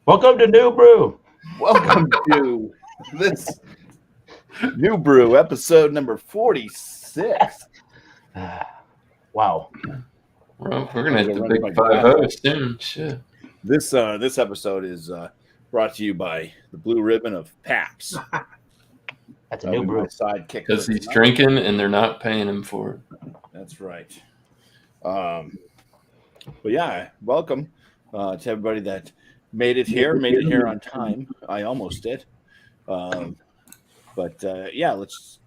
Welcome to New Brew. Welcome to this New Brew episode number 46. Wow. Well, we're gonna hit the Run big my 5-0 soon. Shit. This episode is brought to you by the Blue Ribbon of Paps. That's a new brew. My sidekick Because for he's tonight. drinking and they're not paying him for it. That's right. But yeah, welcome to everybody that made it here on time. I almost did. But yeah, let's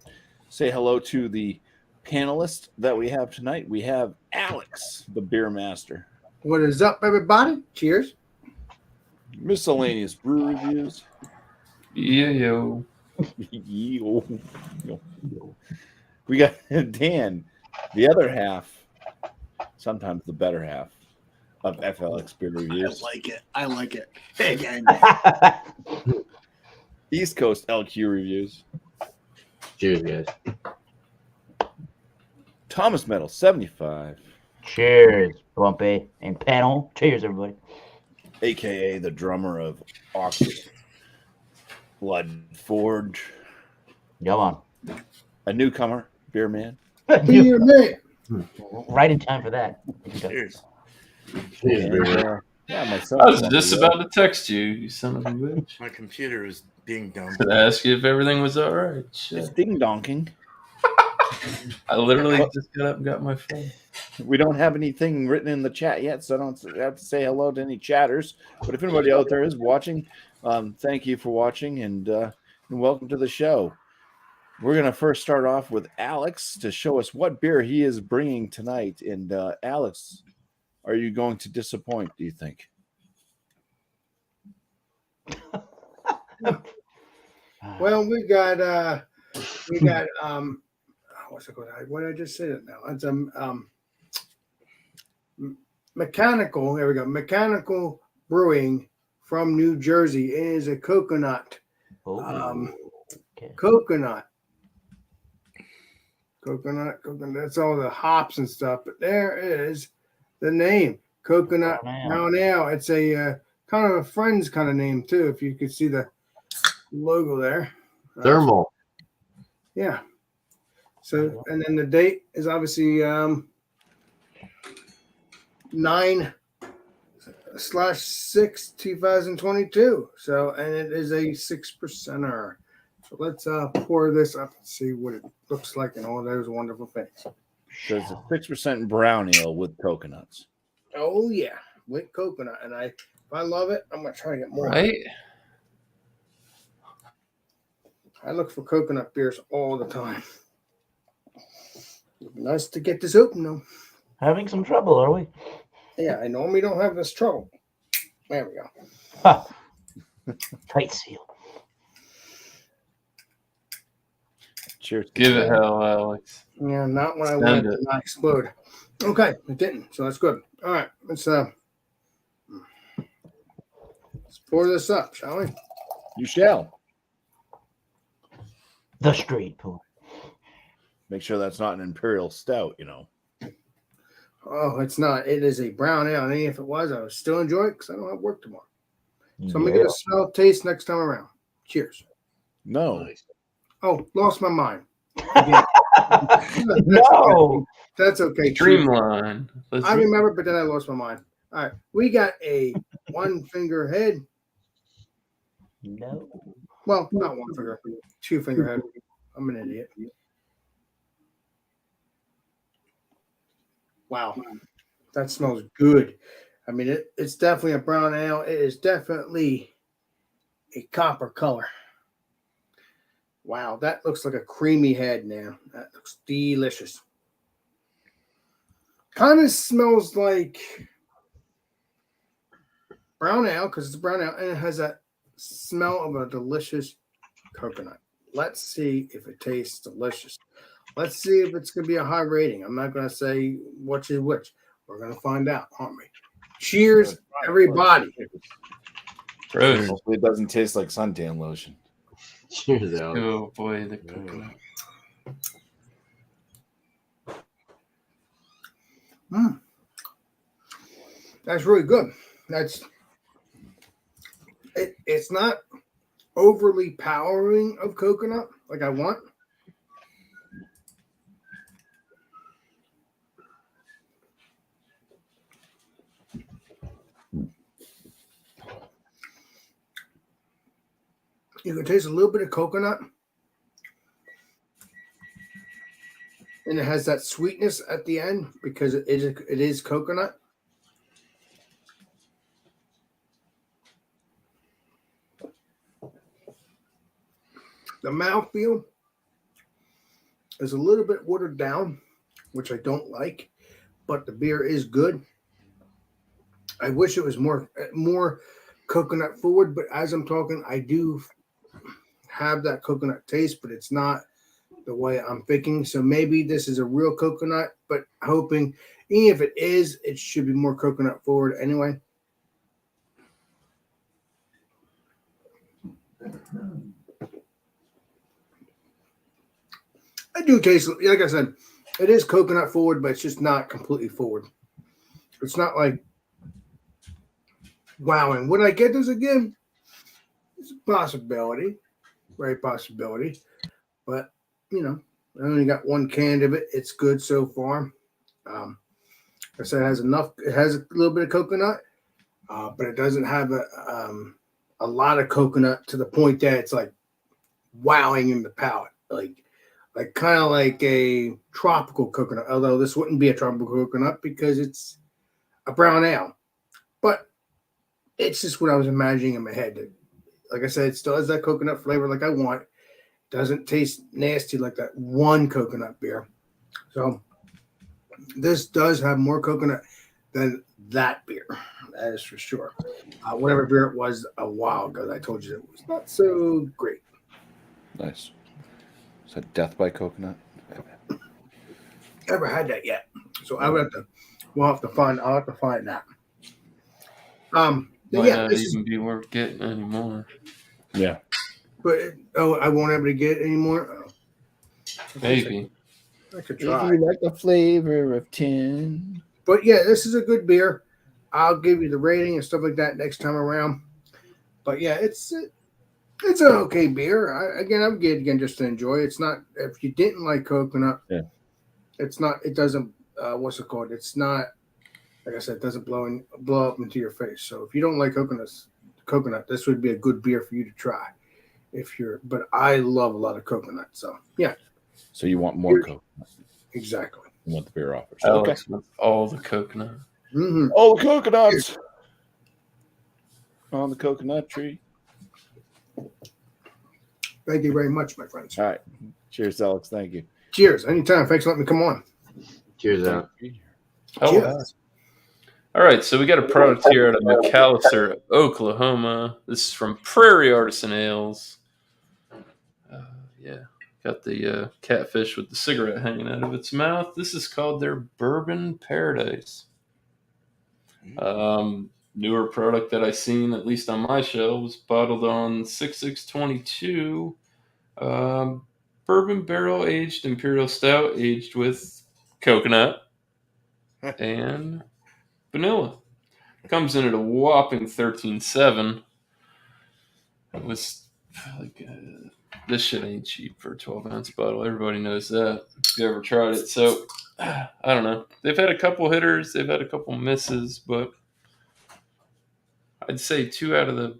say hello to the panelist that we have tonight. We have Alex, the beer master. What is up, everybody? Cheers. Miscellaneous brew reviews. Yeah, yo. Yo. We got Dan, the other half, sometimes the better half of FLX beer reviews. I like it. Again. East Coast LQ reviews. Cheers, guys. Thomas Metal 75, Cheers, BuMpY and panel. Cheers, everybody. aka the drummer of Oxford Blood Forge. Come on. A newcomer, beer man. Beer man. Right in time for that. Cheers. Cheers, beer. Yeah, myself. I was just about to text you, you son of a bitch. My computer is being dumb. To ask you if everything was all right. It's Shit. ding donking. I literally just got up and got my phone. We don't have anything written in the chat yet, so I don't have to say hello to any chatters. But if anybody out there is watching, thank you for watching and welcome to the show. We're going to first start off with Alex to show us what beer he is bringing tonight. And Alex, are you going to disappoint, do you think? Well, we got what's it called? What did I just say it now? It's mechanical. There we go. Mechanical Brewing from New Jersey. It is a coconut. Okay. Coconut. That's all the hops and stuff. But there is the name, Coconut Brown Ale. It's a kind of a Friends kind of name too. If you could see the logo there. Thermal. Yeah. So, and then the date is obviously 9/6/2022. So, and it is a 6%er. So let's pour this up and see what it looks like and all those wonderful things. So it's a 6% brown ale with coconuts. Oh yeah, with coconut. And if I love it, I'm gonna try to get more. Right? I look for coconut beers all the time. It'd be nice to get this open though. Having some trouble, are we? Yeah, I normally don't have this trouble. There we go. Huh. Tight seal. Cheers. Give it hell, Alex. Yeah, not when I Stand want it it. to not explode. Okay, it didn't, so that's good. All right, let's pour this up, shall we? You shall. The street pour. Make sure that's not an imperial stout, you know. Oh, it's not. It is a brown ale. And if it was, I would still enjoy it because I don't have work tomorrow. So I'm going to get a smell taste next time around. Cheers. No. Oh, lost my mind. No. That's okay. Streamline. I remember, but then I lost my mind. All right. We got a one finger head. No. Well, not one finger, two finger head. I'm an idiot. Wow. That smells good. I mean, it's definitely a brown ale. It is definitely a copper color. Wow, that looks like a creamy head now. That looks delicious. Kind of smells like brown ale because it's brown ale and it has that smell of a delicious coconut. Let's see if it tastes delicious. Let's see if it's going to be a high rating. I'm not going to say which is which. We're going to find out, aren't we? Cheers, everybody. Gross. Hopefully it doesn't taste like suntan lotion. Cheers, Alex. Oh boy, the coconut. That's really good. That's It's not overly powering of coconut like I want. You can taste a little bit of coconut, and it has that sweetness at the end because it is coconut. The mouthfeel is a little bit watered down, which I don't like, but the beer is good. I wish it was more coconut forward, but as I'm talking, I do have that coconut taste, but it's not the way I'm thinking. So maybe this is a real coconut, but hoping, even if it is, it should be more coconut forward anyway. I do taste, like I said, it is coconut forward, but it's just not completely forward. It's not like, wow, and would I get this again? It's a possibility, very possibility. But, you know, I only got one can of it. It's good so far. I said it has enough, it has a little bit of coconut, but it doesn't have a lot of coconut to the point that it's like wowing in the palate. Like kind of like a tropical coconut, although this wouldn't be a tropical coconut because it's a brown ale. But it's just what I was imagining in my head. Like I said, it still has that coconut flavor like I want. Doesn't taste nasty like that one coconut beer. So this does have more coconut than that beer. That is for sure. Whatever beer it was a while ago, I told you it was not so great. Nice. Is that Death by Coconut? Never had that yet, so I'll have to find that. Might Yeah, not this is, even be worth getting anymore. Yeah. but I won't be able to get it anymore. Maybe. I could If try. you like the flavor of tin. But yeah, this is a good beer. I'll give you the rating and stuff like that next time around. But yeah, it's an okay beer. I'm getting again just to enjoy. It's not, if you didn't like coconut, Yeah. it's not. It doesn't. What's it called? It's not. Like I said, it doesn't blow up into your face. So if you don't like coconut, this would be a good beer for you to try. But I love a lot of coconut. So yeah, So you want more coconut exactly. than what the beer offers. Alex with all the coconut. Mm-hmm. All the coconuts on the coconut tree. Thank you very much, my friends. All right. Cheers, Alex. Thank you. Cheers. Anytime. Thanks for letting me come on. Cheers out. Oh, Cheers. all right. So we got a product here out of McAllister, Oklahoma. This is from Prairie Artisan Ales. Yeah, got the catfish with the cigarette hanging out of its mouth. This is called their Bourbon Paradise. Newer product that I seen, at least on my shelves, bottled on 6622. Bourbon barrel aged imperial stout, aged with coconut and vanilla. Comes in at a whopping 13.7. It was like this shit ain't cheap for a 12-ounce bottle. Everybody knows that. If you ever tried it, so I don't know. They've had a couple hitters, they've had a couple misses, but I'd say 2 out of the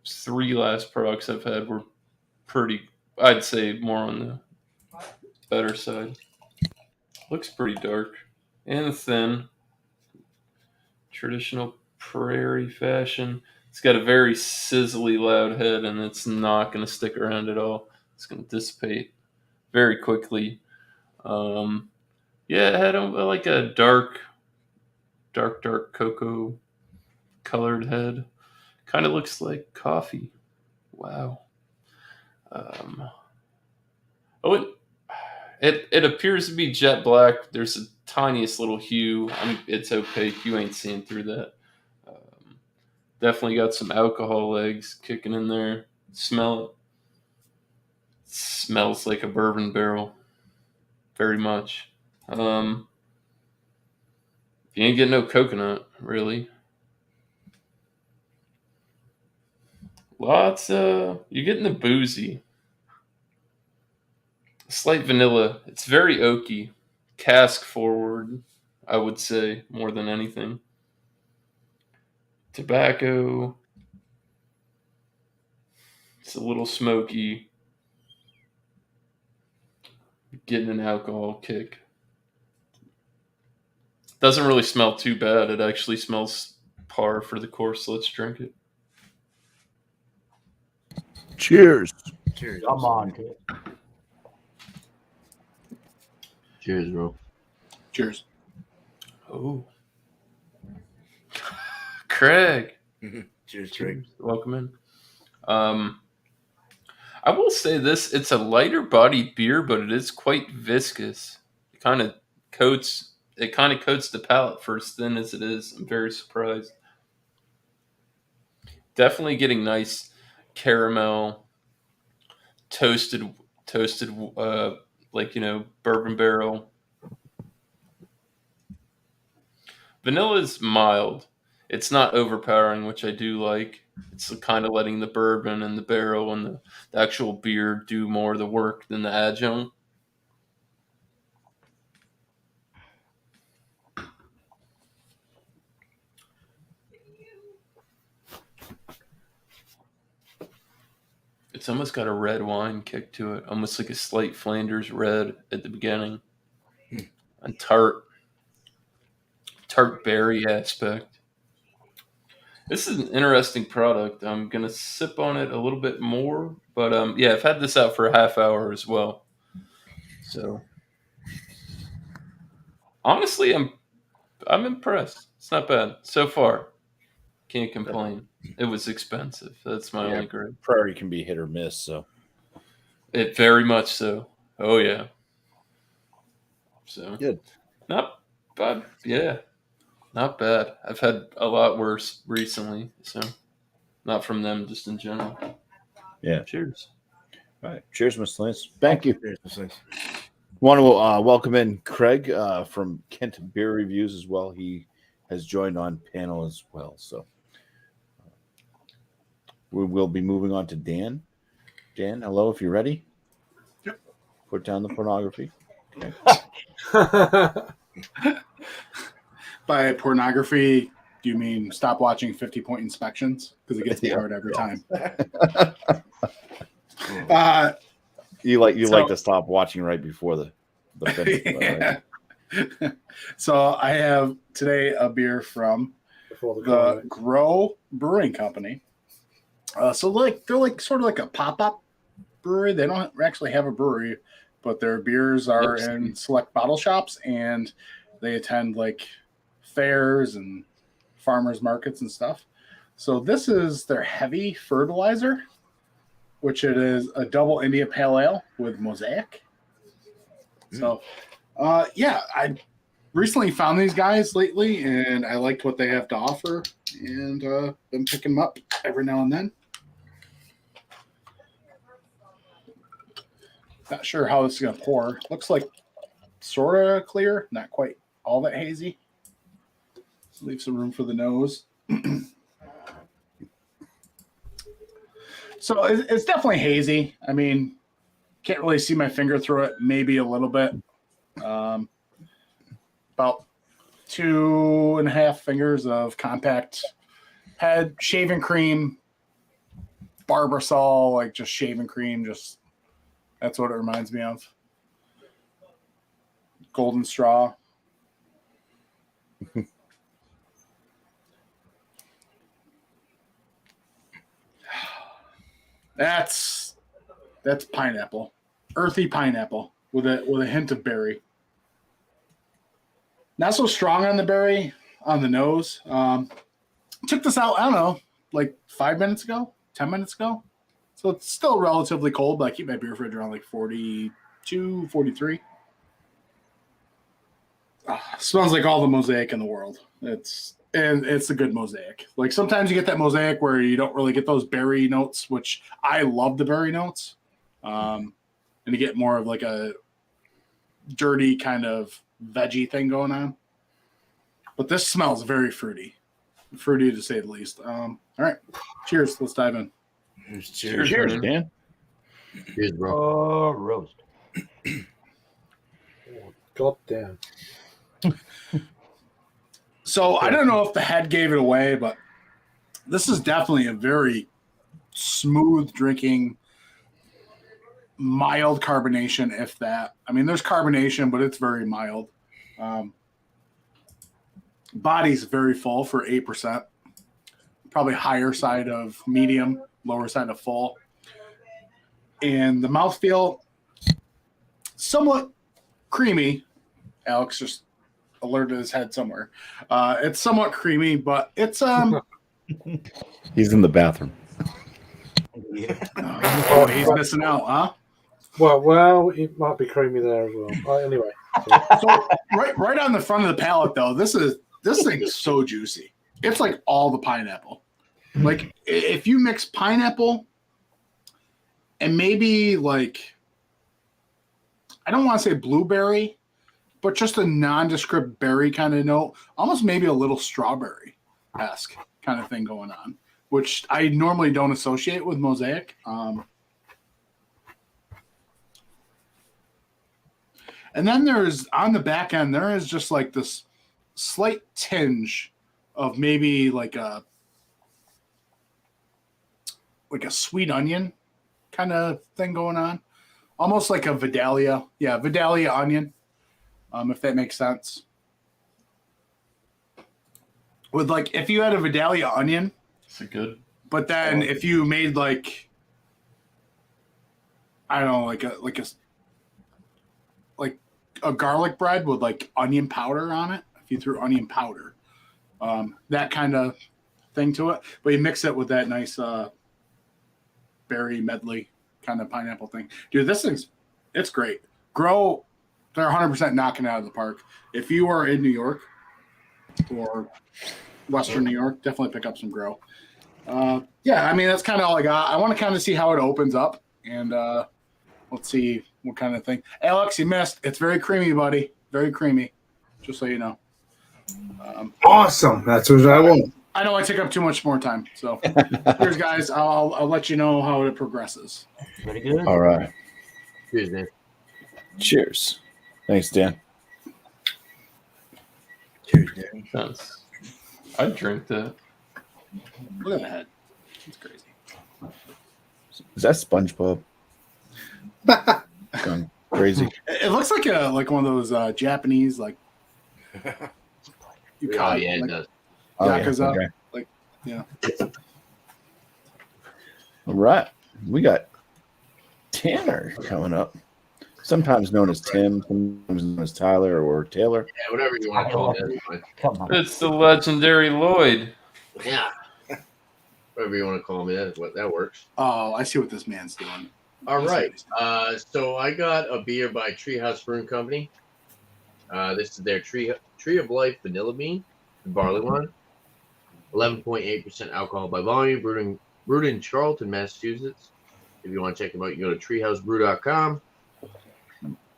3 last products I've had were pretty. I'd say more on the better side. Looks pretty dark and thin. Traditional prairie fashion. It's got a very sizzly loud head, and it's not going to stick around at all. It's going to dissipate very quickly. Yeah, it had like a dark cocoa colored head. Kind of looks like coffee. Wow. It appears to be jet black. There's a tiniest little hue. It's opaque. You ain't seeing through that. Definitely got some alcohol legs kicking in there. Smell it. Smells like a bourbon barrel. Very much. If you ain't getting no coconut, really. You're getting the boozy. Slight vanilla. It's very oaky. Cask forward, I would say, more than anything. Tobacco. It's a little smoky. Getting an alcohol kick. Doesn't really smell too bad. It actually smells par for the course. Let's drink it. Cheers. Cheers. Come on, kid. Cheers, bro. Cheers. Oh. Craig. Cheers, Craig. Welcome in. I will say this, it's a lighter bodied beer, but it is quite viscous. It kind of coats the palate for as thin as it is. I'm very surprised. Definitely getting nice caramel, toasted, bourbon barrel. Vanilla is mild. It's not overpowering, which I do like. It's kind of letting the bourbon and the barrel and the actual beer do more of the work than the adjunct. It's almost got a red wine kick to it, almost like a slight Flanders red at the beginning. And tart berry aspect. This is an interesting product. I'm going to sip on it a little bit more. But I've had this out for a half hour as well. So, honestly, I'm impressed. It's not bad. So far, can't complain. It was expensive. That's my only grade. Prairie can be hit or miss, so. It very much so. Oh, yeah. So, Good. not bad. Yeah. Not bad. I've had a lot worse recently, so not from them, just in general. Yeah. Cheers. All right. Cheers, Mr. Lance. Thank you. Cheers, Mr. Lance. Want to welcome in Craig from Kent Beer Reviews as well. He has joined on panel as well. So we will be moving on to Dan. Dan, hello, if you're ready. Yep. Put down the pornography. Okay. By pornography, do you mean stop watching 50-point inspections? Because it gets me hard every time. You like to stop watching right before the finish. Yeah. So I have today a beer from the Grow Brewing Company. They're sort of like a pop-up brewery. They don't actually have a brewery, but their beers are in select bottle shops, and they attend like fairs and farmers markets and stuff. So this is their heavy fertilizer, which it is a double India Pale Ale with Mosaic. So, I recently found these guys lately, and I liked what they have to offer, and been picking them up every now and then. Not sure how this is going to pour. Looks like sort of clear, not quite all that hazy. So leave some room for the nose. So it's definitely hazy. I mean, can't really see my finger through it. Maybe a little bit. About 2.5 fingers of compact head, shaving cream, Barbasol, like just shaving cream. Just that's what it reminds me of. Golden straw. That's pineapple, earthy pineapple with a hint of berry. Not so strong on the berry on the nose. Took this out, I don't know, like 5 minutes ago, 10 minutes ago. So it's still relatively cold, but I keep my beer fridge around like 42, 43. Smells like all the Mosaic in the world. It's a good Mosaic. Like sometimes you get that Mosaic where you don't really get those berry notes, which I love the berry notes. And you get more of like a dirty kind of veggie thing going on. But this smells very fruity to say the least. All right, cheers. Let's dive in. Cheers. Cheers, man. Dan. Cheers, bro. Roast. God damn. So I don't know if the head gave it away, but this is definitely a very smooth drinking, mild carbonation, if that. I mean, there's carbonation, but it's very mild. Body's very full for 8%. Probably higher side of medium, lower side of full. And the mouthfeel, somewhat creamy. Alex just alerted his head somewhere. It's somewhat creamy, but it's He's in the bathroom. oh, he's missing out, huh? Well, it might be creamy there as well. Anyway, So right on the front of the palate, though, this thing is so juicy. It's like all the pineapple. Like if you mix pineapple and maybe like, I don't want to say blueberry, but just a nondescript berry kind of note, almost maybe a little strawberry-esque kind of thing going on, which I normally don't associate with Mosaic. And then there's, on the back end, there is just like this slight tinge of maybe like a sweet onion kind of thing going on. Almost like a Vidalia. Yeah, Vidalia onion, if that makes sense. With like, if you had a Vidalia onion, Is it good? but then if you made like, I don't know, like a garlic bread with like onion powder on it, if you threw onion powder, that kind of thing to it, but you mix it with that nice berry medley kind of pineapple thing. Dude, this thing's, it's great. Grow, they're 100% knocking it out of the park. If you are in New York or Western New York, definitely pick up some Grow. Yeah, I mean, that's kind of all I got. I want to kind of see how it opens up, and let's see what kind of thing. Alex, you missed. It's very creamy, buddy. Very creamy, just so you know. Awesome. That's what I want. I know I took up too much more time, so cheers, guys. I'll let you know how it progresses. Very good. All right. Cheers, man. Cheers. Thanks, Dan. Cheers, Dan. I'd drink that. Look at the head. It's crazy. Is that SpongeBob? Going crazy. It looks like one of those Japanese you Oh, caught, yeah, it like, does. Yakuza. Okay. Like, yeah. All right. We got Tanner coming up. Sometimes known as Tim, sometimes known as Tyler or Taylor. Yeah, whatever you want to call it. That's fine. Come on. It's the legendary Lloyd. Yeah. Whatever you want to call me, that works. Oh, I see what this man's doing. All right. So I got a beer by Treehouse Brewing Company. This is their Tree of Life Vanilla Bean barley wine. 11.8% alcohol by volume. Brewed in Charlton, Massachusetts. If you want to check them out, you go to treehousebrew.com.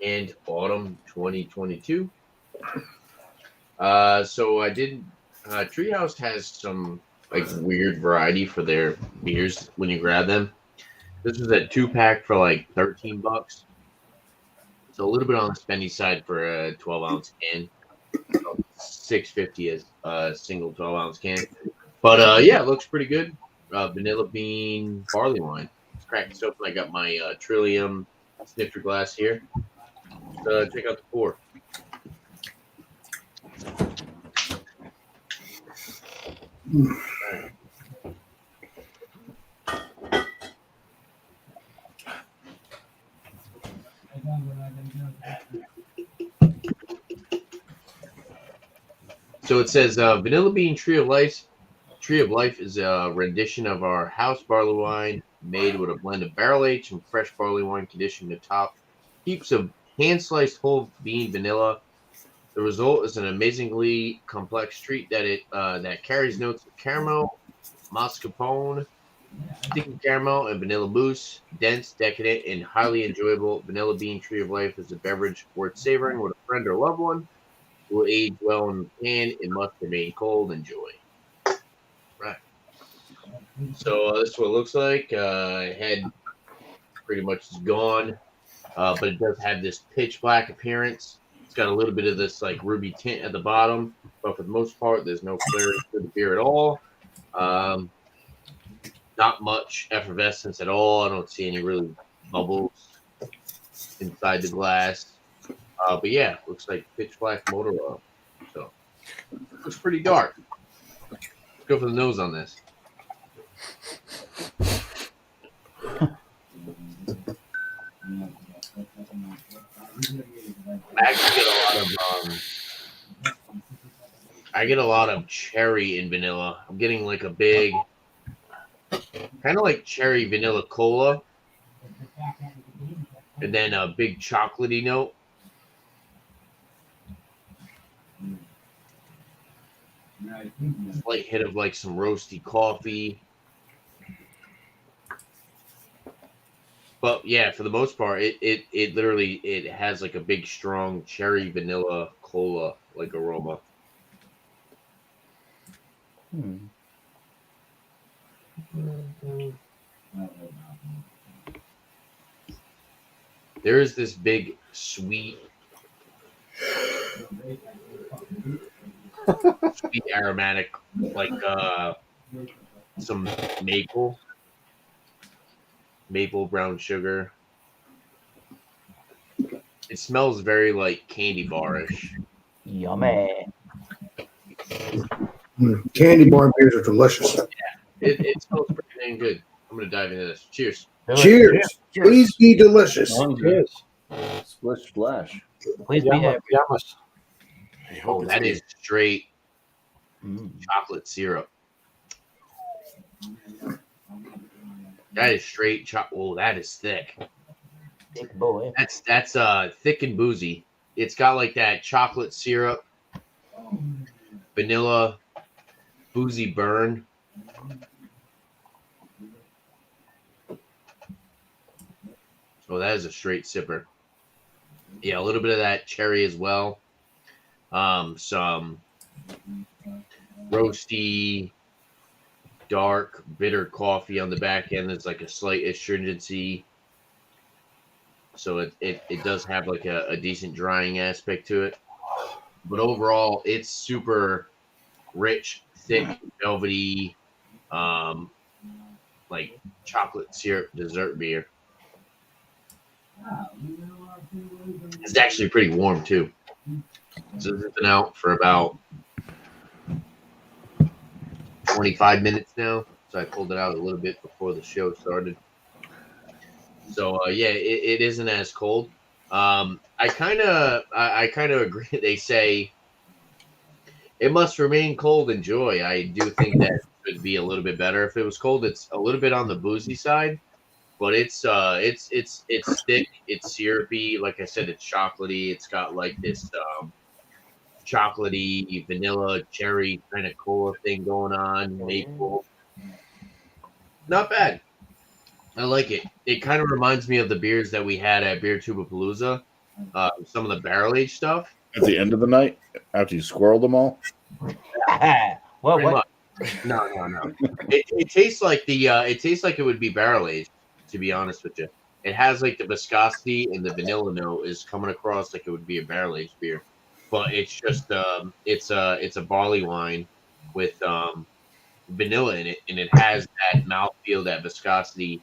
And autumn 2022. So I did. Treehouse has some like weird variety for their beers when you grab them. This was a 2-pack for like $13. So a little bit on the spendy side for a 12-ounce can. $6.50 as a single 12-ounce can. But yeah, it looks pretty good. Vanilla bean barley wine. Let's crack this open. I got my Trillium snifter glass here. Check out the pour. Right. So it says Vanilla Bean Tree of Life. Tree of Life is a rendition of our house barley wine made with a blend of barrel aged and fresh barley wine conditioned to top heaps of hand sliced whole bean vanilla. The result is an amazingly complex treat that carries notes of caramel, mascarpone, sticky caramel, and vanilla mousse. Dense, decadent, and highly enjoyable. Vanilla Bean Tree of Life is a beverage worth savoring with a friend or loved one. Will age well in the can. It must remain cold. Enjoy. Right. So this is what it looks like. Head pretty much is gone, but it does have this pitch black appearance. It's got a little bit of this like ruby tint at the bottom, but for the most part, there's no clarity to the beer at all. Not much effervescence at all. I don't see any really bubbles inside the glass. But yeah, looks like pitch black motor oil. So looks pretty dark. Let's go for the nose on this. I get a lot of cherry in vanilla. I'm getting like a big, kind of like cherry vanilla cola, and then a big chocolatey note. Slight hit of like some roasty coffee. But yeah, for the most part, it literally it has like a big strong cherry vanilla cola like aroma. There is this big sweet aromatic like some maple brown sugar. It smells very like candy bar-ish. Yummy. Candy bar beers are delicious. It smells pretty dang good. I'm gonna dive into this. Cheers. Cheers. Please be delicious. Cheers. Splish splash. Please be Yamas. Yamas. I hope Oh, it's that good. is straight chocolate syrup. That is straight chocolate. Oh, that is thick. Big boy. That's thick and boozy. It's got like that chocolate syrup, vanilla, boozy burn. So that is a straight sipper. Yeah, a little bit of that cherry as well. Some roasty, dark, bitter coffee on the back end. There's like a slight astringency. So it does have like a decent drying aspect to it. But overall, it's super rich, thick, velvety, like chocolate syrup dessert beer. It's actually pretty warm too. So it's been out for about 25 minutes now. So I pulled it out a little bit before the show started. So yeah, it isn't as cold. I kind of agree. They say it must remain cold. Enjoy. I do think that could be a little bit better if it was cold. It's a little bit on the boozy side, but it's thick. It's syrupy. Like I said, it's chocolatey. It's got like this chocolatey vanilla cherry kind of cola thing going on. Maple. Not bad. I like it. It kind of reminds me of the beers that we had at Beer Tubapalooza. Some of the barrel aged stuff. At the end of the night, after you squirreled them all. Well, Pretty what? much. No. It tastes like it tastes like it would be barrel aged. To be honest with you, it has like the viscosity and the vanilla note is coming across like it would be a barrel aged beer, but it's just it's a barley wine with vanilla in it, and it has that mouthfeel, that viscosity,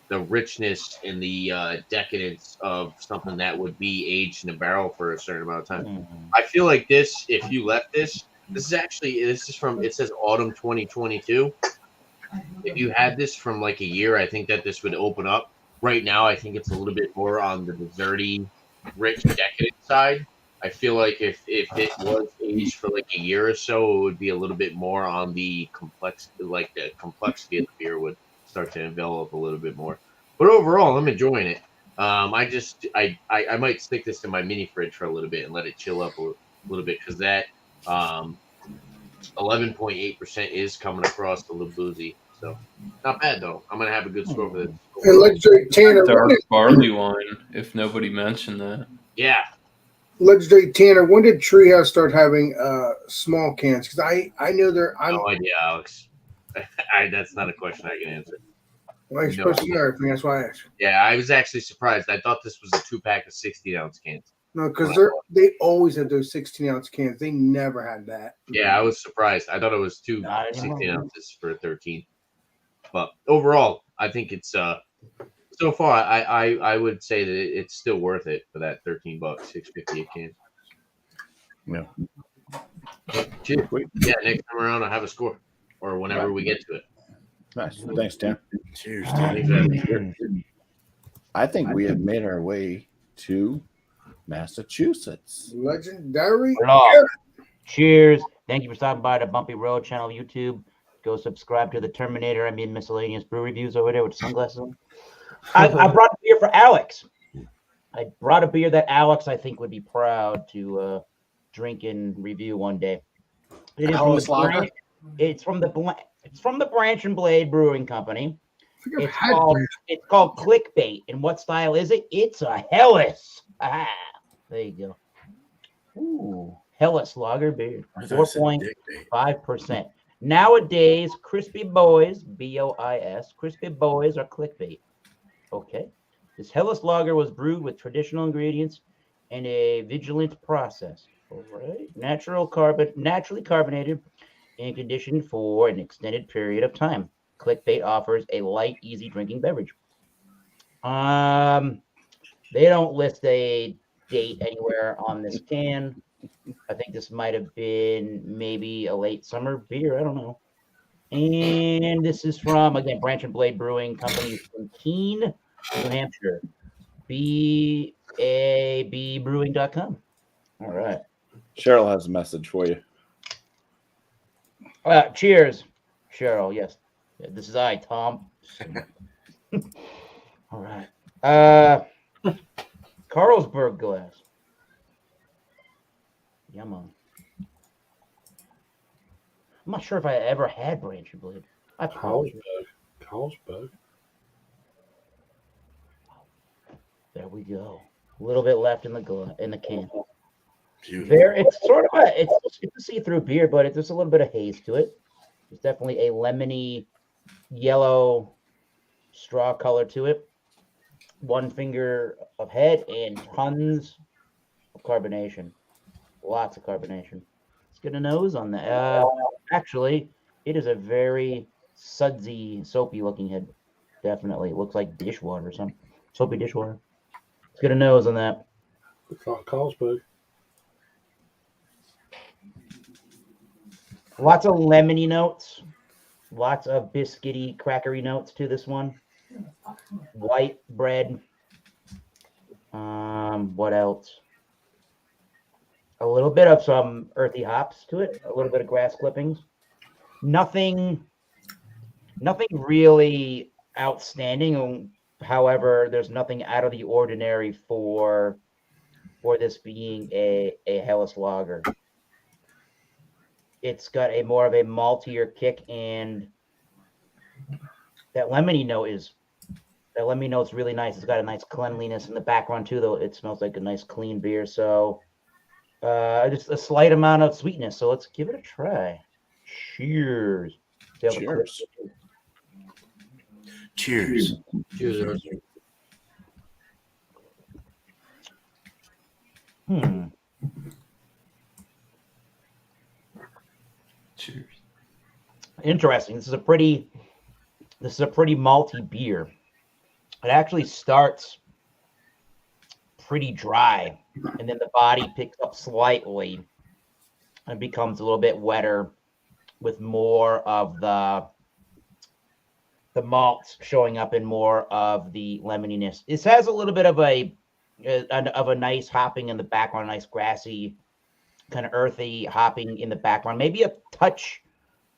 the richness, and the decadence of something that would be aged in a barrel for a certain amount of time. I feel like this, if you left this is from, it says autumn 2022. If you had this from like a year, I think that this would open up. Right now, I think it's a little bit more on the desserty, rich, decadent side. I feel like if it was aged for like a year or so, it would be a little bit more on the like the complexity of the beer would start to envelop a little bit more. But overall, I'm enjoying it. I might stick this in my mini fridge for a little bit and let it chill up a little bit, because that 11.8% is coming across a little boozy. So not bad though. I'm gonna have a good score for this. And Legendary Tanner, Dark barley wine, if nobody mentioned that. Yeah. Legendary Tanner, when did Treehouse start having small cans? Because I know No idea, Alex. That's not a question I can answer. Well, you're supposed to know everything. That's why I asked. Yeah, I was actually surprised. I thought this was a 2-pack of 16-ounce cans. No, because they always have those 16-ounce cans. They never had that. Yeah, I was surprised. I thought it was two Not anymore. 16 ounces for 13. But overall, I think it's so far I would say that it's still worth it for that $13, $6.50 a can. Yeah. Cheers. Yeah, next time around I'll have a score. Or whenever we get to it. Nice. Thanks, Tim. Cheers, Thanks, Tim. Ed. I think we have made our way to Massachusetts. Legendary. Hello. Cheers. Thank you for stopping by the Bumpy Road channel YouTube. Go subscribe to the Terminator. I mean, miscellaneous brew reviews over there with sunglasses on. I brought a beer for Alex. I brought a beer that Alex, I think, would be proud to drink and review one day. It is from Alice Lager? it's from the Branch and Blade Brewing Company. I've It's had called, Branch. it's called Clickbait. And what style is it? It's a Hellas. Ah, there you go. Ooh, Hellas Lager beer, I thought it said dick bait. 4.5%. Nowadays, crispy boys, B-O-I-S, crispy boys are clickbait. Okay. This Hellas Lager was brewed with traditional ingredients and a vigilant process. All right. Naturally carbonated and conditioned for an extended period of time. Clickbait offers a light, easy drinking beverage. They don't list a date anywhere on this can. I think this might have been maybe a late summer beer. I don't know. And this is from, again, Branch and Blade Brewing Company from Keene, New Hampshire. BABbrewing.com. All right. Cheryl has a message for you. Cheers, Cheryl. Yes. This is I, Tom. All right. Carlsberg glass. Yum on. I'm not sure if I ever had Branch and Blade. I probably. Carlsberg. There we go. A little bit left in the can. Beautiful. It's sort of it's a see-through beer, but there's a little bit of haze to it. There's definitely a lemony yellow straw color to it. One finger of head and tons of carbonation. Lots of carbonation. Let's get a nose on that. Actually, it is a very sudsy, soapy looking head. Definitely. It looks like dishwater or something. Soapy dishwater. Let's get a nose on that. Looks like Carlsberg. Lots of lemony notes. Lots of biscuity, crackery notes to this one. White bread. What else? A little bit of some earthy hops to it. A little bit of grass clippings. Nothing really outstanding. However, there's nothing out of the ordinary for this being a Hellas Lager. It's got a more of a maltier kick, and that lemony note's really nice. It's got a nice cleanliness in the background too, though. It smells like a nice clean beer. So just a slight amount of sweetness. So let's give it a try. Cheers. Cheers. Cheers. Cheers. Cheers. Interesting. This is a pretty malty beer. It actually starts pretty dry, and then the body picks up slightly and becomes a little bit wetter with more of the malts showing up and more of the lemoniness. This has a little bit of a nice hopping in the background, nice grassy, kind of earthy hopping in the background. Maybe a touch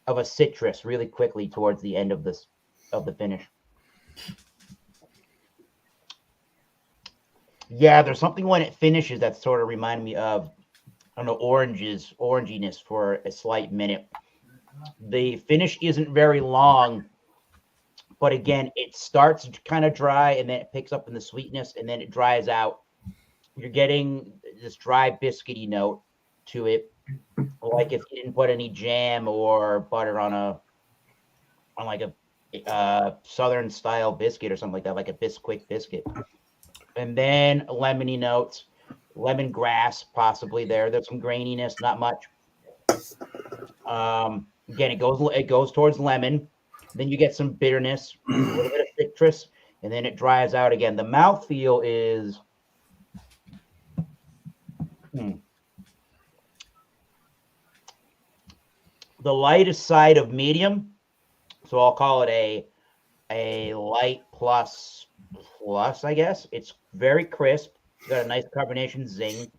of a citrus really quickly towards the end of the finish. Yeah, there's something when it finishes that sort of reminded me of, I don't know, oranginess for a slight minute. The finish isn't very long, but again, it starts kind of dry and then it picks up in the sweetness and then it dries out. You're getting this dry biscuity note to it, like if you didn't put any jam or butter on on like a southern style biscuit or something like that, like a Bisquick biscuit. And then lemony notes, lemongrass possibly there. There's some graininess, not much. Again, it goes towards lemon. Then you get some bitterness, a little bit of citrus, and then it dries out again. The mouthfeel is the lightest side of medium. So I'll call it a light plus, I guess. It's very crisp. It's got a nice carbonation zing.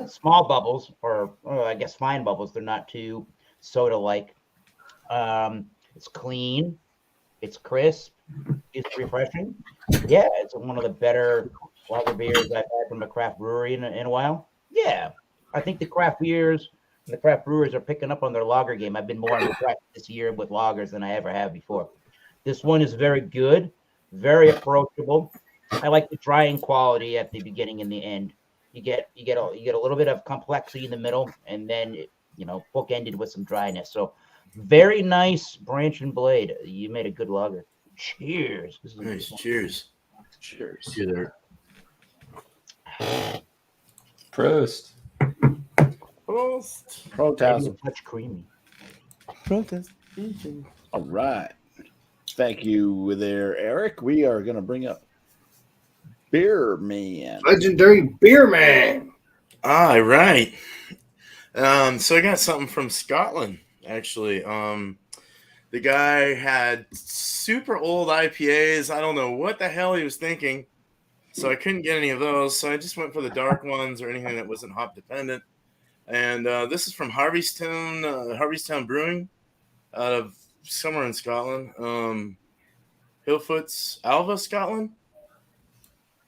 Small bubbles, or I guess fine bubbles. They're not too soda-like. It's clean. It's crisp. It's refreshing. Yeah, it's one of the better lager beers I've had from a craft brewery in a while. Yeah, I think the craft beers and the craft brewers are picking up on their lager game. I've been more impressed this year with lagers than I ever have before. This one is very good, very approachable. I like the drying quality at the beginning and the end. You get a little bit of complexity in the middle, and then bookended with some dryness. So very nice branch and blade. You made a good lager. Cheers. This is Nice. Cheers. Cheers. See there. Prost. Protest. Touch creamy. Protest. All right. Thank you there, Eric. We are going to bring up Beer Man. Legendary Beer Man. All right. So I got something from Scotland, actually. The guy had super old IPAs. I don't know what the hell he was thinking. So I couldn't get any of those. So I just went for the dark ones or anything that wasn't hop dependent. And this is from Harveystown Brewing out of somewhere in Scotland. Hillfoots, Alva, Scotland.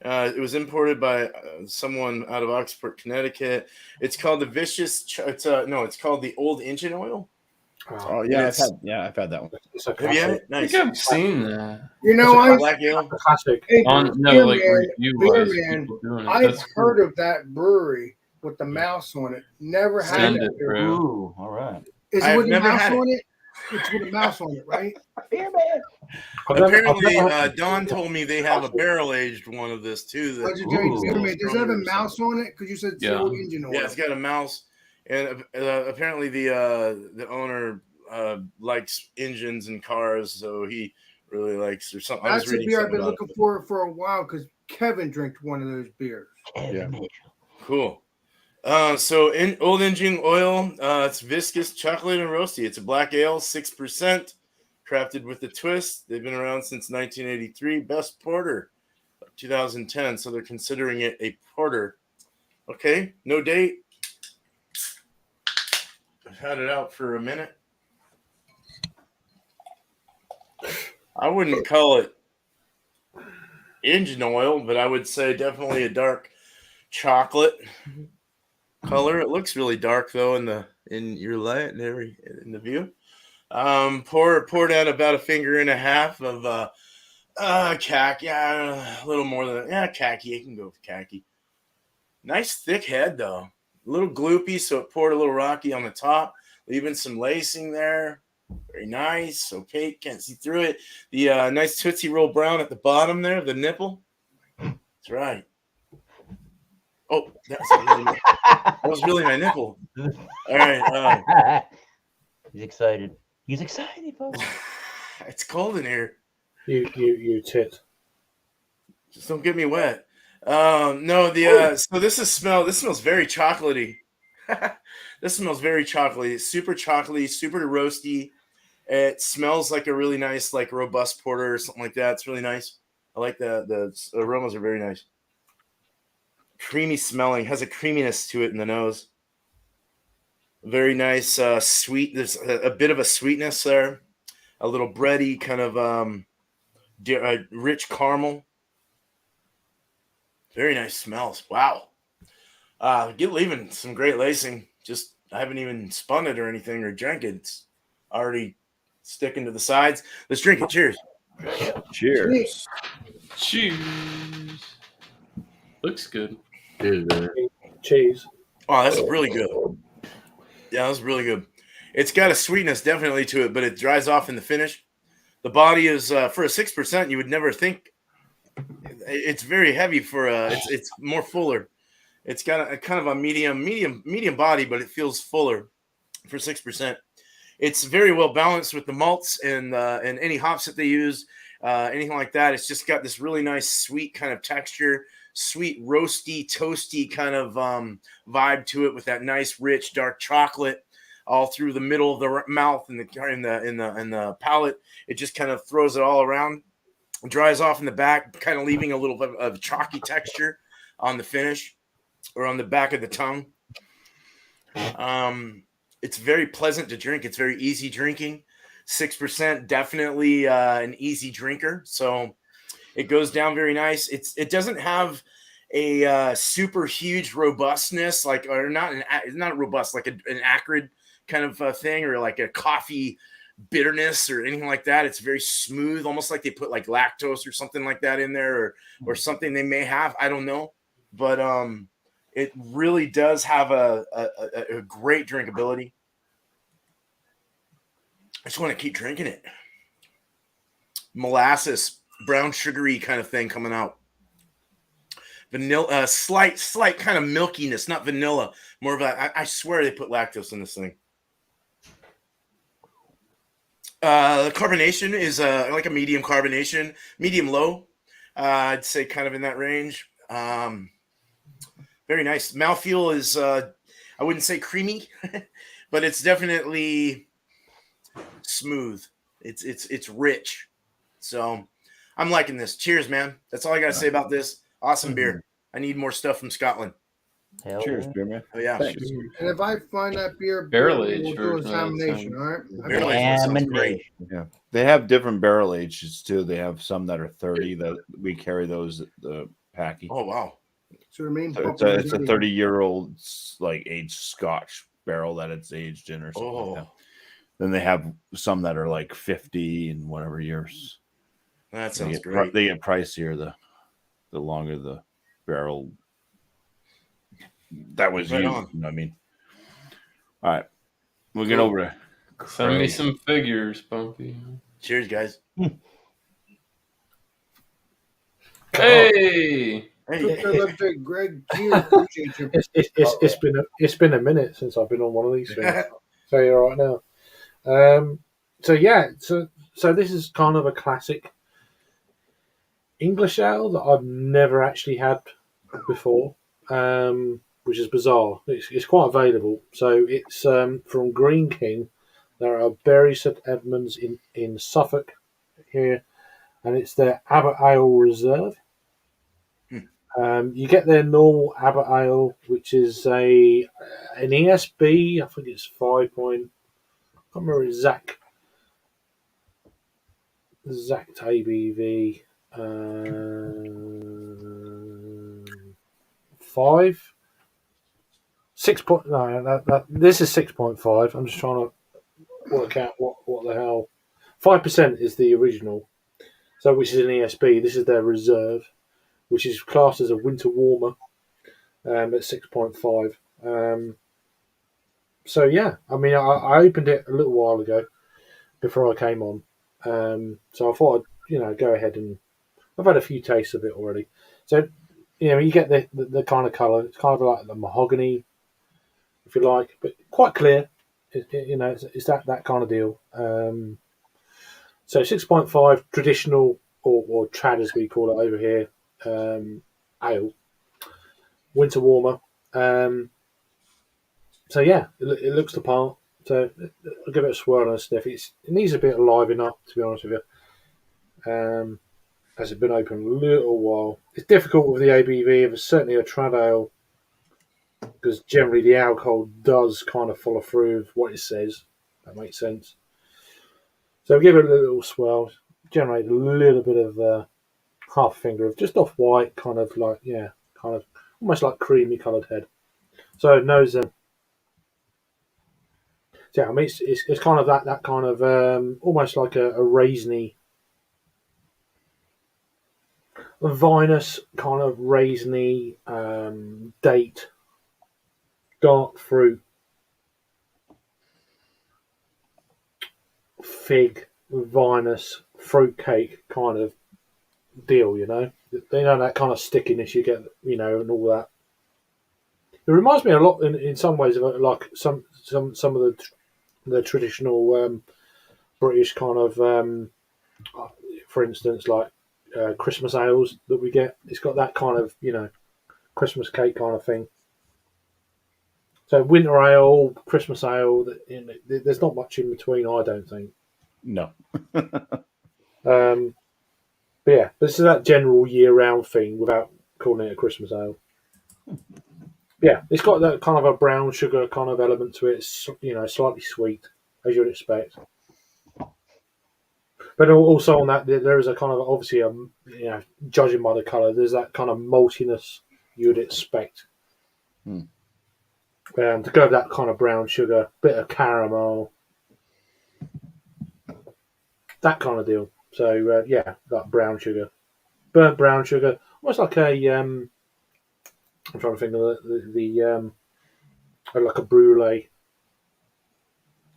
It was imported by someone out of Oxford, Connecticut. It's called the Vicious. It's called the Old Engine Oil. Oh yeah, I've had that one. It's a Have you had classic. it? Nice. I think I've seen that. You know, Is it black ale. A classic. Hey, On no, Beer like Man, review Beer wise, Man, people doing it. I've That's heard cool. of that brewery with the mouse on it. Never had Send that it, beer. bro. Ooh, all right. Is it I've with a never mouse had it. on it? It's with a mouse on it, right? Beer Man. Apparently, Don told me they have a barrel aged one of this too. Legendary Ooh. Beer Man. Does it have a mouse on it? Because you said it's Yeah. the old engine oil. Yeah, it's got a mouse, and apparently the owner likes engines and cars, so he really likes or something. I was That's a reading beer I've something been about looking for a while because Kevin drank one of those beers. Yeah. it. Cool. So in Old Engine Oil, it's viscous, chocolate, and roasty. It's a black ale, 6%, crafted with a twist. They've been around since 1983. Best porter of 2010. So they're considering it a porter. Okay, no date. I've had it out for a minute. I wouldn't call it engine oil, but I would say definitely a dark chocolate color. It looks really dark though in your light in the view. Pour down about a finger and a half of khaki. Yeah, a little more than khaki. I can go with khaki. Nice thick head though. A little gloopy, so it poured a little rocky on the top, leaving some lacing there. Very nice. Opaque, can't see through it. The nice Tootsie Roll brown at the bottom there, the nipple. That's right. Oh, that was really my nipple. All right. He's excited. He's excited, folks. It's cold in here. You tit. Just don't get me wet. So this smells very chocolatey. This smells very chocolatey. Super chocolatey, super roasty. It smells like a really nice, like robust porter or something like that. It's really nice. I like that. The aromas are very nice. Creamy smelling, has a creaminess to it in the nose. Very nice, sweet. There's a bit of a sweetness there. A little bready, kind of rich caramel. Very nice smells. Wow. Leaving some great lacing. Just I haven't even spun it or anything or drank it. It's already sticking to the sides. Let's drink it. Cheers. Cheers. Cheers. Looks good. Cheers, man. Cheese. Oh, that's really good. Yeah, that's really good. It's got a sweetness definitely to it, but it dries off in the finish. The body is for a 6%. You would never think it's very heavy for it's more fuller. It's got a kind of a medium body, but it feels fuller for 6%. It's very well balanced with the malts and any hops that they use, anything like that. It's just got this really nice sweet kind of texture, sweet roasty, toasty kind of vibe to it, with that nice rich dark chocolate all through the middle of the mouth and the palate. It just kind of throws it all around, dries off in the back, kind of leaving a little bit of chalky texture on the finish or on the back of the tongue. It's very pleasant to drink. It's very easy drinking. 6%, definitely an easy drinker. So it goes down very nice. It doesn't have a super huge robustness, like, or not robust, like an acrid kind of thing, or like a coffee bitterness or anything like that. It's very smooth, almost like they put like lactose or something like that in there, or something they may have. I don't know, but it really does have a great drinkability. I just want to keep drinking it. Molasses, brown sugary kind of thing coming out. Vanilla, slight kind of milkiness, not vanilla. More of a, I swear they put lactose in this thing. The carbonation is like a medium carbonation, medium low. I'd say kind of in that range. Very nice. Mouthfeel is, I wouldn't say creamy, but it's definitely smooth. It's rich. So I'm liking this. Cheers, man. That's all I got to say about this. Awesome beer. I need more stuff from Scotland. Hell Cheers, yeah. beer man. Oh, yeah. Thanks. And if I find that beer, Barrel we'll aged do version, that examination. sounds- All right. Barrel aged, that sounds great. Yeah, they have different barrel ages too. They have some that are 30 that we carry those at the packy. Oh, wow. So the main So it's a 30-year-old like aged Scotch barrel that it's aged in or something like that. Then they have some that are like 50 and whatever years. That They sounds get, great. they get pricier the longer the barrel that was Right used. on. You know what I mean? All right, we'll get over to Send me Craig. some figures, Bumpy. Cheers, guys. Hey! Hey. Greg, cheers. Appreciate you. It's been a minute since I've been on one of these things. So you're right now. So this is kind of a classic English ale that I've never actually had before, which is bizarre. It's quite available. So it's from Green King. There are Bury St Edmunds in Suffolk here, and it's their Abbot Ale Reserve. You get their normal Abbot Ale, which is an ESB. I think it's 5. I can't remember exact ABV. 5, 6. No, this is 6.5. I'm just trying to work out what the hell. 5% is the original, so which is an ESB. This is their reserve, which is classed as a winter warmer at 6.5. So yeah, I mean, I opened it a little while ago before I came on, so I thought I'd go ahead, and I've had a few tastes of it already. So you get the kind of colour. It's kind of like the mahogany, if you like, but quite clear. It's that kind of deal. So 6.5 traditional or trad as we call it over here, ale, winter warmer. So yeah, it looks the part. So I'll give it a swirl and a sniff. It needs a bit of livening up, to be honest with you. Has it been open a little while? It's difficult with the ABV. It's certainly a trad ale, because generally the alcohol does kind of follow through with what it says. That makes sense. So give it a little swirl, generate a little bit of half finger of just off white, kind of almost like creamy coloured head. So nose them. So yeah, I mean it's kind of that kind of almost like a raisiny, a vinous kind of raisiny date, dark fruit fig, vinous, fruitcake kind of deal. They know that kind of stickiness you get, and all that. It reminds me a lot in some ways of like some of the traditional British kind of, for instance, like Christmas ales that we get. It's got that kind of Christmas cake kind of thing. So winter ale, Christmas ale, there's not much in between, I don't think. No. But yeah, this is that general year-round thing without calling it a Christmas ale. Yeah, it's got that kind of a brown sugar kind of element to it. It's slightly sweet, as you'd expect. But also on that, there is a kind of obviously judging by the colour, there's that kind of maltiness you'd expect. To go with that kind of brown sugar, bit of caramel, that kind of deal. So yeah, that brown sugar, burnt brown sugar, almost like a I'm trying to think of the like a brulee.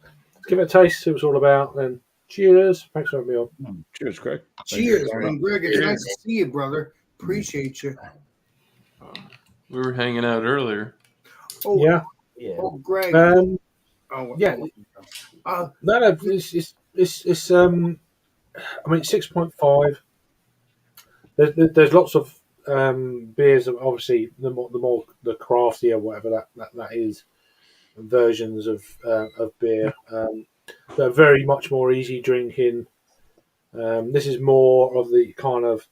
Let's give it a taste. See what it's all about. Then cheers. Thanks for having me on. Cheers, Greg. Cheers, man. Greg. It's nice to see you, brother. Appreciate you. We were hanging out earlier. Oh Yeah. Oh, Greg. Yeah. No, it's I mean 6.5. There's lots of beers. Obviously, the more the craftier, whatever that is, versions of beer. They're very much more easy drinking. This is more of the kind of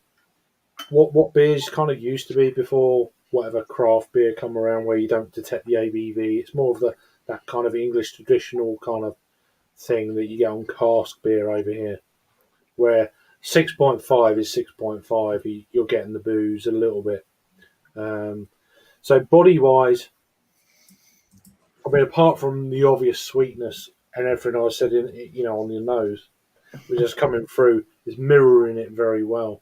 what beers kind of used to be before whatever craft beer come around, where you don't detect the ABV. It's more of that kind of English traditional kind of thing that you get on cask beer over here, where 6.5 is 6.5. You're getting the booze a little bit. So body wise, I mean, apart from the obvious sweetness and everything I said on the nose, which is coming through, is mirroring it very well.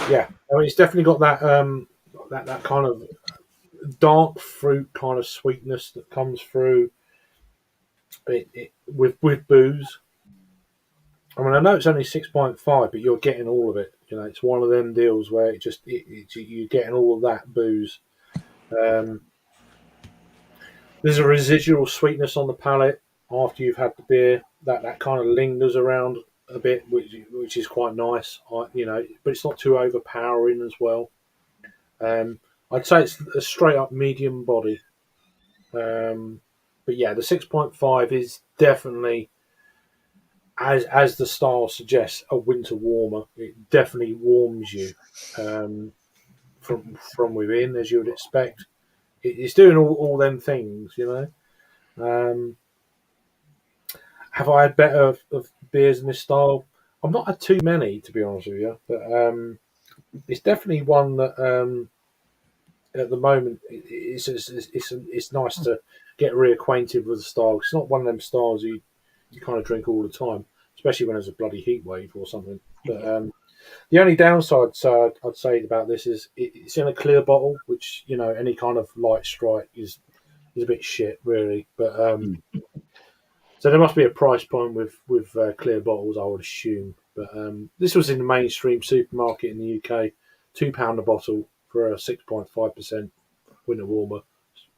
Yeah, I mean, it's definitely got that that kind of dark fruit kind of sweetness that comes through with booze. I mean, I know it's only 6.5, but you're getting all of it. It's one of them deals where you're getting all of that booze. There's a residual sweetness on the palate after you've had the beer. That kind of lingers around a bit, which is quite nice. But it's not too overpowering as well. I'd say it's a straight up medium body. But yeah, the 6.5 is definitely, as the style suggests, a winter warmer. It definitely warms you from within, as you would expect. It's doing all them things, Have I had better of beers in this style? I've not had too many, to be honest with you, but it's definitely one that at the moment it's nice to get reacquainted with the style. It's not one of them styles you kind of drink all the time, especially when there's a bloody heat wave or something. But the only downside I'd say about this is it's in a clear bottle, which any kind of light strike is a bit shit, really. But so there must be a price point with clear bottles, I would assume. But this was in the mainstream supermarket in the UK, £2 a bottle for a 6.5% winter warmer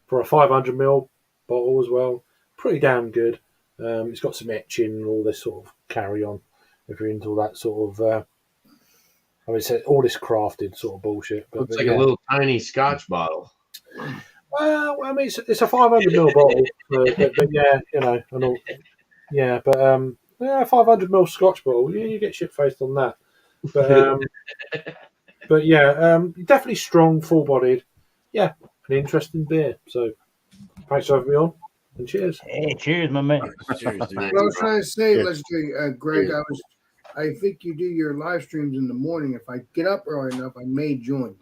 for a 500ml bottle as well. Pretty damn good. It's got some etching and all this sort of carry on if you're into all that sort of. I mean, it's all this crafted sort of bullshit. But, Looks like a little tiny Scotch bottle. Well, I mean, it's a 500ml bottle, but yeah, and all. Yeah, but 500ml Scotch bottle, yeah, you get shit faced on that. But yeah, definitely strong, full bodied. Yeah, an interesting beer. So thanks for having me on, and cheers. Hey, cheers, my man. Cheers, dude. What I was trying to say, Yeah. legendary Greg, I think you do your live streams in the morning. If I get up early enough, I may join.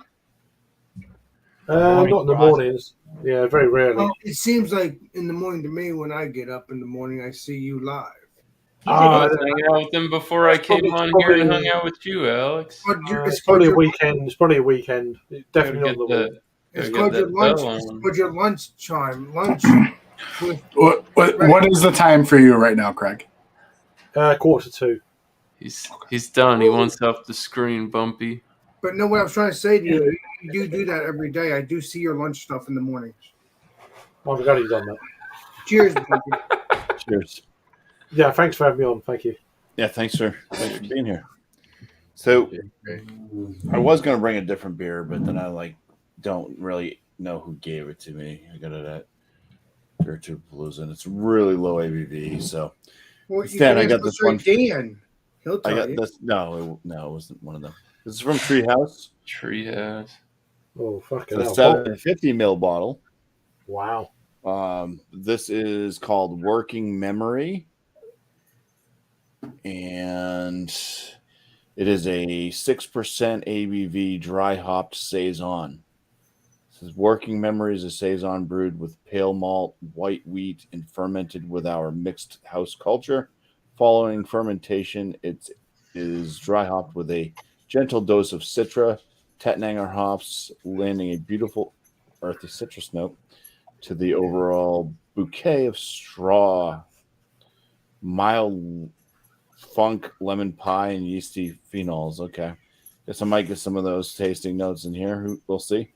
Not in the mornings. Yeah, very rarely. Well, it seems like in the morning to me, when I get up in the morning, I see you live. I was hanging out with him before I came on here and hung probably- out with you, Alex. But It's probably a weekend. It's probably a weekend. It's definitely Gotta not get the week. It's Gotta called get your that lunch. bell It's on. called your lunch chime. Lunch. With, What is the time for you right now, Craig? 1:45. He's done. He wants off the screen, Bumpy. but no, what I was trying to say to you, you do that every day. I do see your lunch stuff in the mornings. I've already done that. Cheers, Bumpy. Cheers. Yeah, thanks for having me on. Thank you. Yeah, thanks for being here. So I was gonna bring a different beer, but then I don't really know who gave it to me. I got it at Beer Tube Palooza, and it's really low ABV. So Well, instead, I got this one. Dan. He'll I tell got you. this. No, it wasn't one of them. This is from Treehouse. Treehouse. Oh, fucking It's a hell. 750 ml bottle. Wow. This is called Working Memory, and it is a 6% ABV dry hopped saison. It says Working Memory is a saison brewed with pale malt, white wheat, and fermented with our mixed house culture. Following fermentation, it is dry hopped with a gentle dose of Citra, Tettnanger hops, lending a beautiful earthy citrus note to the overall bouquet of straw, mild funk, lemon pie, and yeasty phenols. Okay. Guess I might get some of those tasting notes in here. We'll see.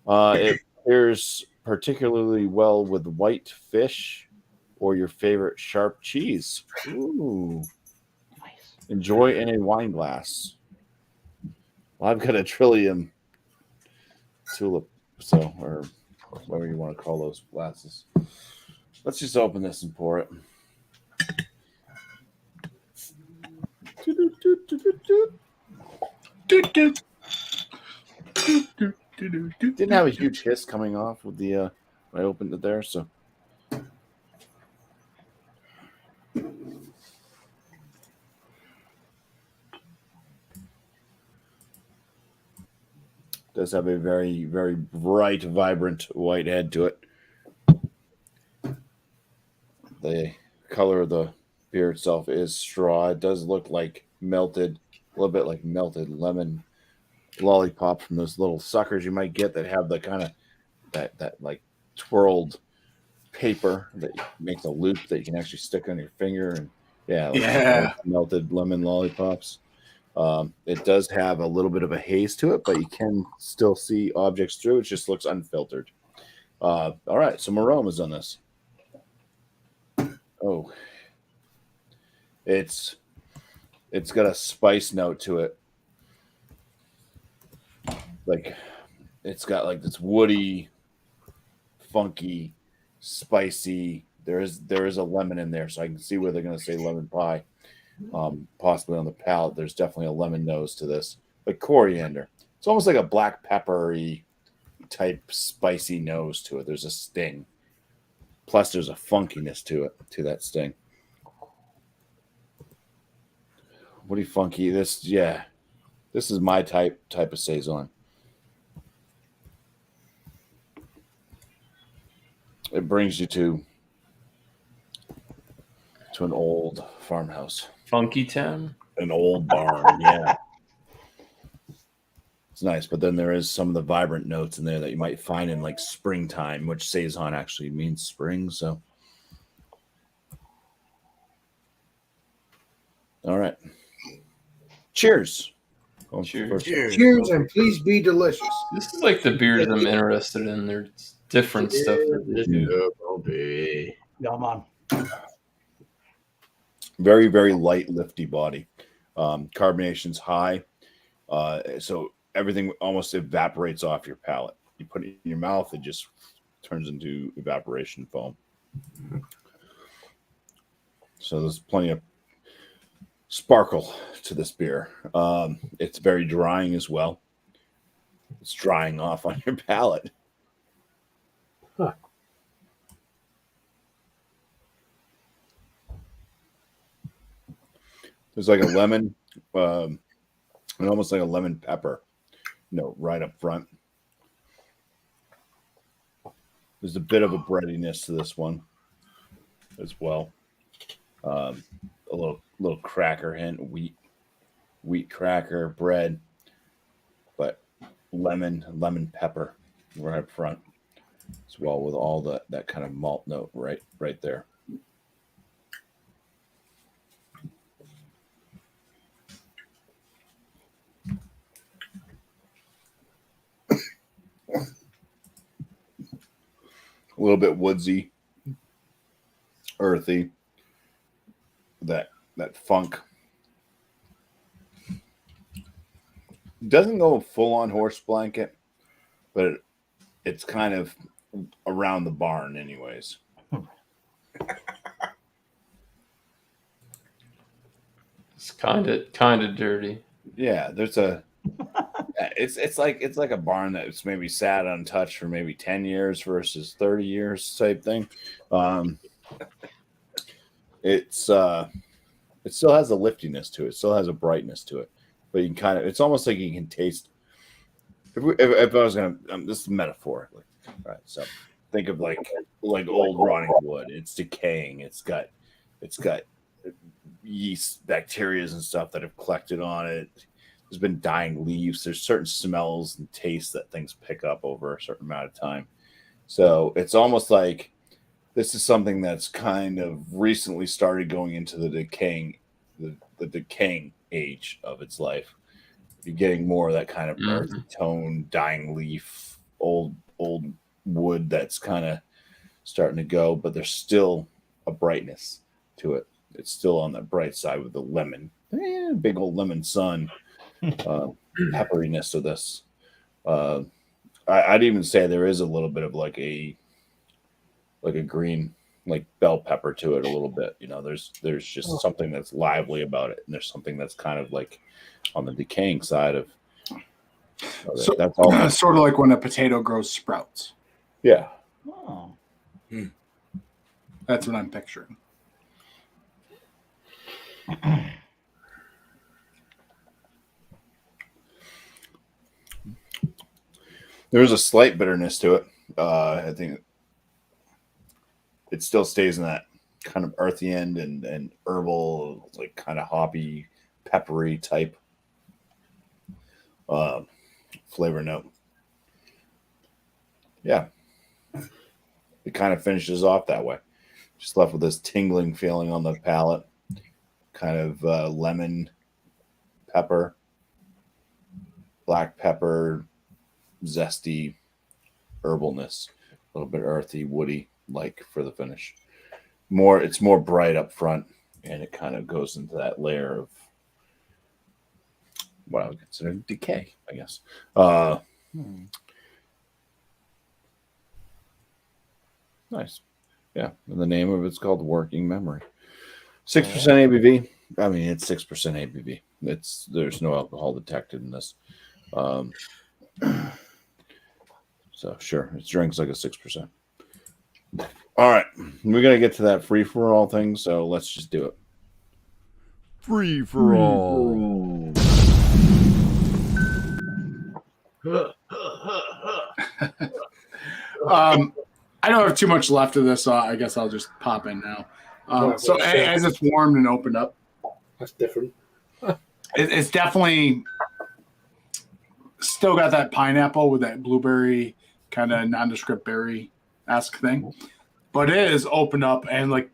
It pairs particularly well with white fish or your favorite sharp cheese. Ooh. Nice. Enjoy in a wine glass. Well, I've got a Trillium tulip, or whatever you want to call those glasses. Let's just open this and pour it. Didn't have a huge hiss coming off with the when I opened it there, so does have a very, very bright, vibrant white head to it. The color of the beer itself is straw. It does look like melted, a little bit like melted lemon lollipop from those little suckers you might get that have the kind of that like twirled paper that makes a loop that you can actually stick on your finger, and like melted lemon lollipops. It does have a little bit of a haze to it, but you can still see objects through. It just looks unfiltered. All right, some aromas on this. Oh, it's got a spice note to it. Like it's got like this woody, funky, spicy. There is a lemon in there, so I can see where they're going to say lemon pie. Possibly on the palate, there's definitely a lemon nose to this, like coriander. It's almost like a black peppery type spicy nose to it. There's a sting. Plus, there's a funkiness to it, to that sting. Woody funky. This is my type of saison. It brings you to an old farmhouse. Funky Town? An old barn, yeah. It's nice, but then there is some of the vibrant notes in there that you might find in like springtime, which saison actually means spring. So, all right. Cheers. Cheers. Cheers, and please be delicious. This is like the beers I'm interested in. There's different stuff that they do. Come on. Very, very light, lifty body. Carbonation's high. So everything almost evaporates off your palate. You put it in your mouth, it just turns into evaporation foam. So there's plenty of sparkle to this beer. It's very drying as well. It's drying off on your palate. Huh. There's like a lemon, and almost like a lemon pepper note right up front. There's a bit of a breadiness to this one as well. A little cracker hint, wheat cracker, bread, but lemon pepper right up front as well, with all that kind of malt note right there. A little bit woodsy, earthy, that funk. Doesn't go full on horse blanket, but it's kind of around the barn anyways. It's kind of dirty. Yeah, there's a it's like a barn that's maybe sat untouched for maybe 10 years versus 30 years type thing. It still has a liftiness to it, still has a brightness to it, but you can kind of, it's almost like you can taste. If I was gonna, this is metaphorically, right? So think of like old rotting wood. It's decaying. It's got yeast, bacteria, and stuff that have collected on it. There's been dying leaves. There's certain smells and tastes that things pick up over a certain amount of time. So it's almost like this is something that's kind of recently started going into the decaying age of its life. You're getting more of that kind of earthy tone, dying leaf, old wood that's kind of starting to go, but there's still a brightness to it. It's still on the bright side with the lemon, big old lemon sun, pepperiness of this. I'd even say there is a little bit of like a green, like bell pepper to it a little bit. You know, there's just something that's lively about it, and there's something that's kind of like on the decaying side of. So that's all. Sort of like when a potato grows sprouts. Yeah. Oh. That's what I'm picturing. There's a slight bitterness to it. I think it still stays in that kind of earthy end and herbal, like kind of hoppy, peppery type flavor note. Yeah. It kind of finishes off that way. Just left with this tingling feeling on the palate, kind of lemon, pepper, black pepper, zesty herbalness, a little bit earthy, woody, like for the finish. It's more bright up front, and it kind of goes into that layer of what I would consider decay, I guess. Nice. Yeah. And the name of it's called Working Memory. 6% ABV. I mean, it's 6% ABV. There's no alcohol detected in this. So sure, it drinks like a 6%. All right. We're gonna get to that free for all thing, so let's just do it. Free for all. I don't have too much left of this, so I guess I'll just pop in now. So as it's warmed and opened up, That's different. it's definitely still got that pineapple with that blueberry kind of nondescript berry-esque thing. But it is opened up, and like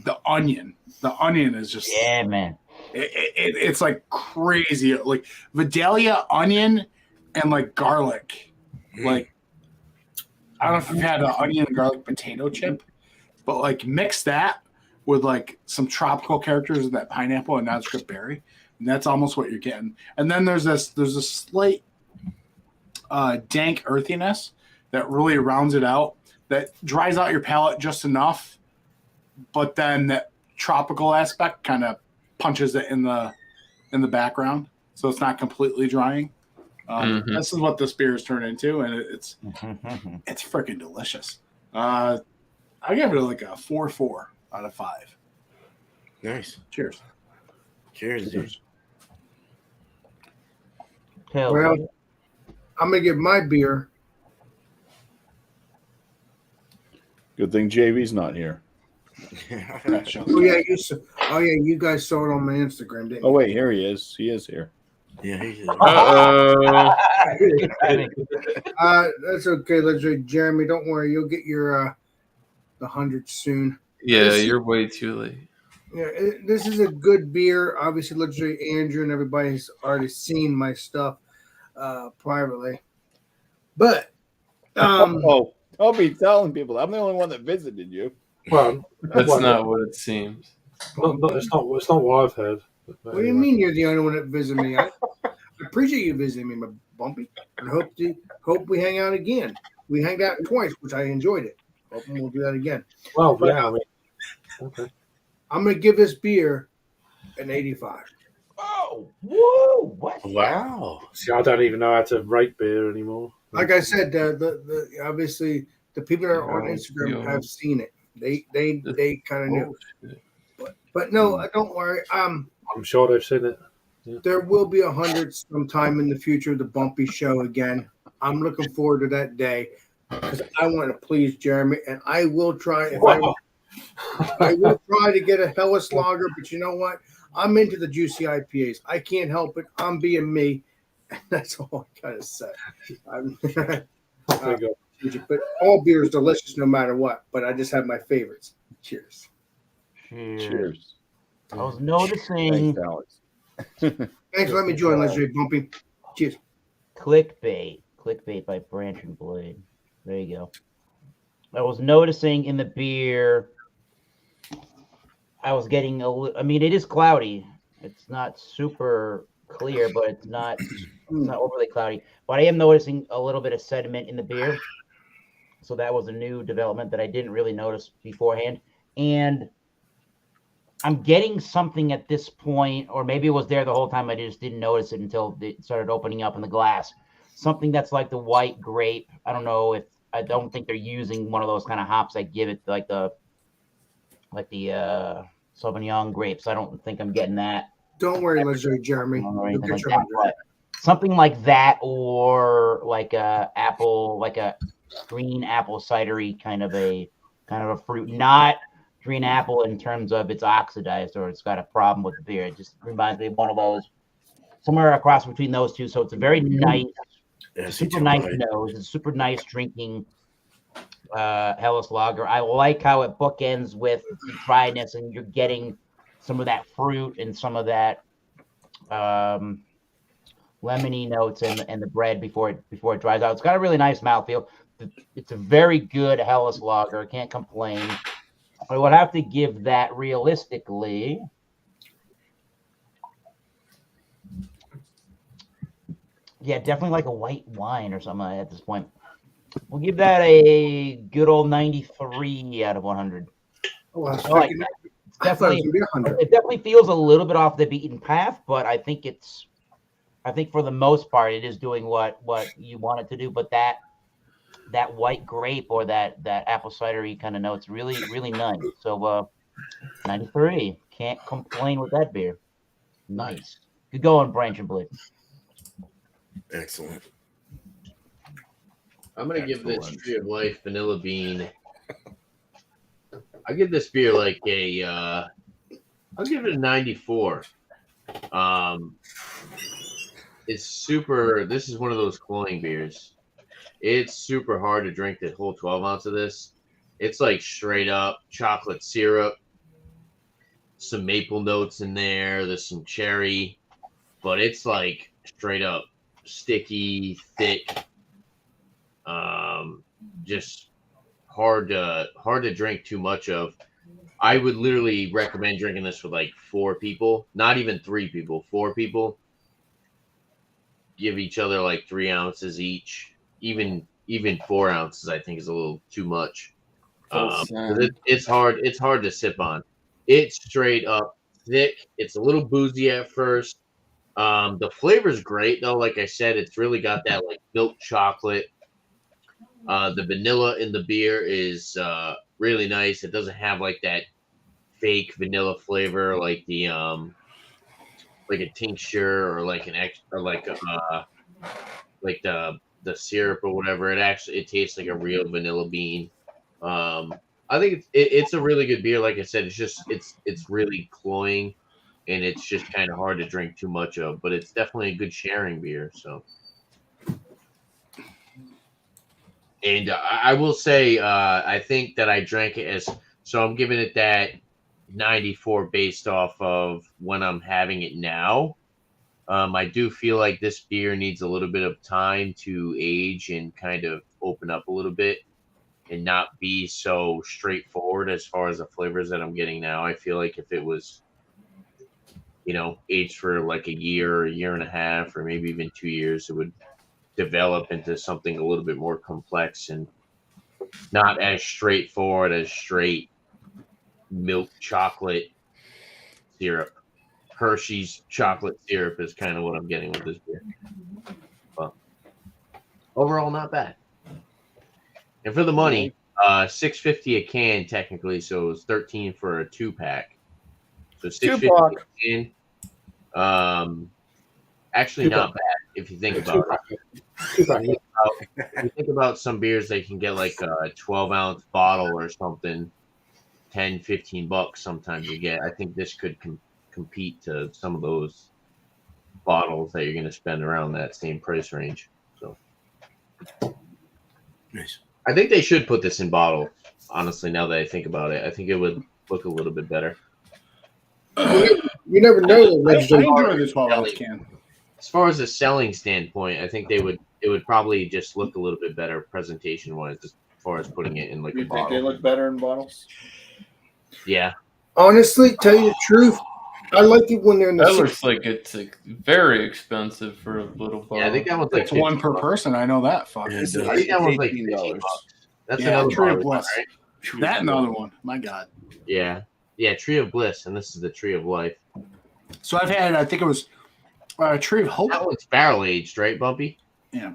the onion is just man. It's like crazy, like Vidalia onion and like garlic. Like I don't know if you've had an onion and garlic potato chip, but like mix that with like some tropical characters of that pineapple and nondescript berry, and that's almost what you're getting. And then there's a slight dank earthiness that really rounds it out, that dries out your palate just enough, but then that tropical aspect kind of punches it in the background, so it's not completely drying. This is what this beer has turned into, and it's freaking delicious. I give it like a 4.4 out of 5. Nice. Cheers. Cheers, dude. Well, I'm gonna give my beer. Good thing JV's not here. Oh yeah, you guys saw it on my Instagram, didn't you? Oh wait, here he is. He is here. Yeah, he did. Uh-oh. That's okay, legendary Jeremy. Don't worry, you'll get your the 100 soon. Yeah, you're way too late. Yeah, this is a good beer. Obviously, legendary Andrew and everybody's already seen my stuff privately, but Oh, don't be telling people. I'm the only one that visited you. Well, That's well, not what it seems. it's not what I've heard. But what do you anyway. mean you're the only one that visited me? I appreciate you visiting me, my Bumpy, and hope we hang out again. We hanged out twice, which I enjoyed it. Hoping we'll do that again. Well, But, yeah, I mean, okay. I'm gonna give this beer an 85. Oh, whoa! What? Wow. See, I don't even know how to rate beer anymore. Like I said, the obviously the people that are on Oh, Instagram yeah. have seen it. They kind of knew. Oh, shit. But no, don't worry. I'm sure they've seen it. There will be 100 sometime in the future. The Bumpy Show again. I'm looking forward to that day because I want to please Jeremy, and I will try. I will try to get a Hellas Lager, but you know what? I'm into the juicy IPAs. I can't help it. I'm being me. That's all I gotta say. There you go. But all beer is delicious no matter what. But I just have my favorites. Cheers. Cheers. I was noticing Thanks, Alex. Thanks for letting me join, Legendary Bumpy. Cheers. clickbait by Branch and Blade. There you go. I was noticing in the beer, I was getting I mean, it is cloudy. It's not super clear, but it's not overly cloudy. But I am noticing a little bit of sediment in the beer. So that was a new development that I didn't really notice beforehand. And I'm getting something at this point, or maybe it was there the whole time. I just didn't notice it until it started opening up in the glass. Something that's like the white grape. I don't know if I don't think they're using one of those kind of hops that give it like the Sauvignon grapes. I don't think I'm getting that. Don't worry, Legendary Jeremy. Or You'll anything get like your that, 100. but something like that, or like a apple, like a green apple cidery kind of a fruit, not green apple in terms of it's oxidized or it's got a problem with the beer. It just reminds me of one of those, somewhere across between those two. So it's a very nice, super nice nose. It's super nice drinking Hellas Lager. I like how it bookends with the dryness, and you're getting some of that fruit and some of that lemony notes and the bread before it dries out. It's got a really nice mouthfeel. It's a very good Hellas Lager. Can't complain. I would have to give that realistically. Yeah, definitely like a white wine or something at this point. We'll give that a good old 93 out of 100. Oh, I was I like thinking that. It's I thought it was definitely, gonna be 100. it definitely feels a little bit off the beaten path, but I think for the most part it is doing what you want it to do. But that white grape or that apple cidery kind of notes really nice. So 93, can't complain with that beer. Nice, good going, Branch and Blade. Excellent. I'm gonna give this Tree of Life Vanilla Bean. I give this beer like a. I'll give it a 94. It's super. This is one of those cloying beers. It's super hard to drink the whole 12 ounce of this. It's like straight up chocolate syrup, some maple notes in there. There's some cherry, but it's like straight up sticky, thick. Just hard to drink too much of. I would literally recommend drinking this with like 4 people, not even 3 people, 4 people. Give each other like 3 ounces each. Even 4 ounces, I think, is a little too much. It's hard to sip on. It's straight up thick. It's a little boozy at first. The flavor's great though. Like I said, it's really got that like milk chocolate. The vanilla in the beer is really nice. It doesn't have like that fake vanilla flavor like the like a tincture or like like the syrup or whatever. It tastes like a real vanilla bean. I think it's a really good beer. Like I said, it's really cloying. and it's just kind of hard to drink too much of. But it's definitely a good sharing beer. So, and I will say, I think that I drank it as so. I'm giving it that 94 based off of when I'm having it now. I do feel like this beer needs a little bit of time to age and kind of open up a little bit and not be so straightforward as far as the flavors that I'm getting now. I feel like if it was, aged for like a year and a half, or maybe even 2 years, it would develop into something a little bit more complex and not as straightforward as straight milk chocolate syrup. Hershey's chocolate syrup is kind of what I'm getting with this beer. Well, overall, not bad. And for the money, $6.50 a can technically, so it was $13 for a 2-pack. So $6.50 a can. Actually, not bad if you think about it. You think about some beers they can get like a 12-ounce bottle or something, $10-15 sometimes you get. I think this could compete to some of those bottles that you're going to spend around that same price range. So, Nice. I think they should put this in bottles. Honestly, now that I think about it, I think it would look a little bit better. You never know. I enjoy the 12-ounce can. As far as a selling standpoint, I think it would probably just look a little bit better presentation wise as far as putting it in like a You think bottle. they look better in bottles? Yeah. Honestly, tell you the truth, I like it when they're in the That six. looks like it's very expensive for a little bottle. Yeah, I think that one's like That's one per $15. person. I know that. Fuck. Yeah, This is I think that one's like $18. $15. That's Yeah, another Tree of bottle, Bliss. right? That another one. My God. Yeah. Yeah, Tree of Bliss, and this is the Tree of Life. So I've had, I think it was Tree of Hope. That one's barrel aged, right, Bumpy? Yeah.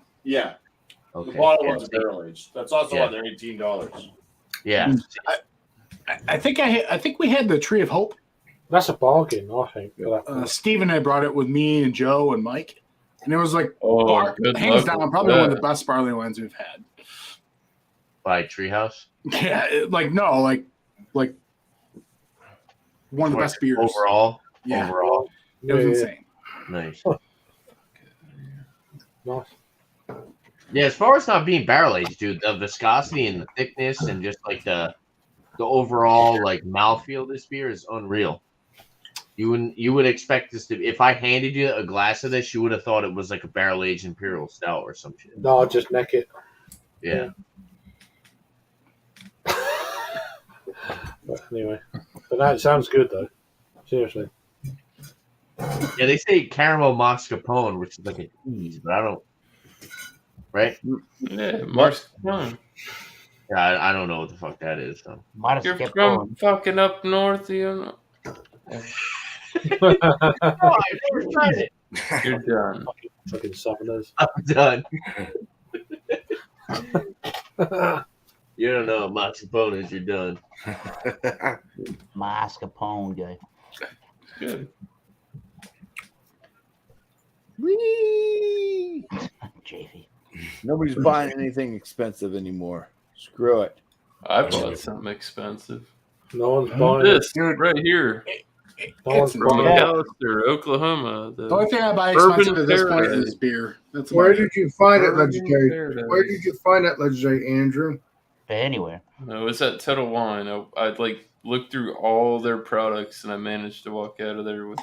Okay. The bottle Yeah, ones are barrel aged. That's also why they're $18. Yeah. I think we had the Tree of Hope. That's a bargain, I think. For that. Stephen had brought it with me and Joe and Mike, and it was like Good hands luck down with probably that. one of the best barley wines we've had. By Treehouse? Yeah, like one of the best beers Overall? Yeah, Overall. it was insane. Nice. Nice. Yeah, as far as not being barrel aged, dude, the viscosity and the thickness and just like the overall like mouthfeel of this beer is unreal. You would expect this to, if I handed you a glass of this, you would have thought it was like a barrel aged imperial stout or some shit. No, I'll just neck it. Yeah. But anyway, but no, it sounds good though. Seriously. Yeah, they say caramel mascarpone, which is like a cheese, but I don't. Right? Yeah, mascarpone. Yeah, I don't know what the fuck that is. So. You're from fucking up north, you know. Oh, I've never tried it. You're done. Fucking Southerners. I'm done. You don't know what mascarpone is. You're done. Mascarpone guy. Good. Whee! JV. Nobody's buying anything expensive anymore. Screw it. I bought something expensive. No one's buying it. This right here No one's from buying it. McAllister, Oklahoma. The only thing I buy Bourbon expensive at this point Paradise. is beer. That's Where about it. did you find it, Bourbon legendary? Paradise. Where did you find that, legendary Andrew? Anywhere. No, it was at Total Wine. I'd like looked through all their products and I managed to walk out of there with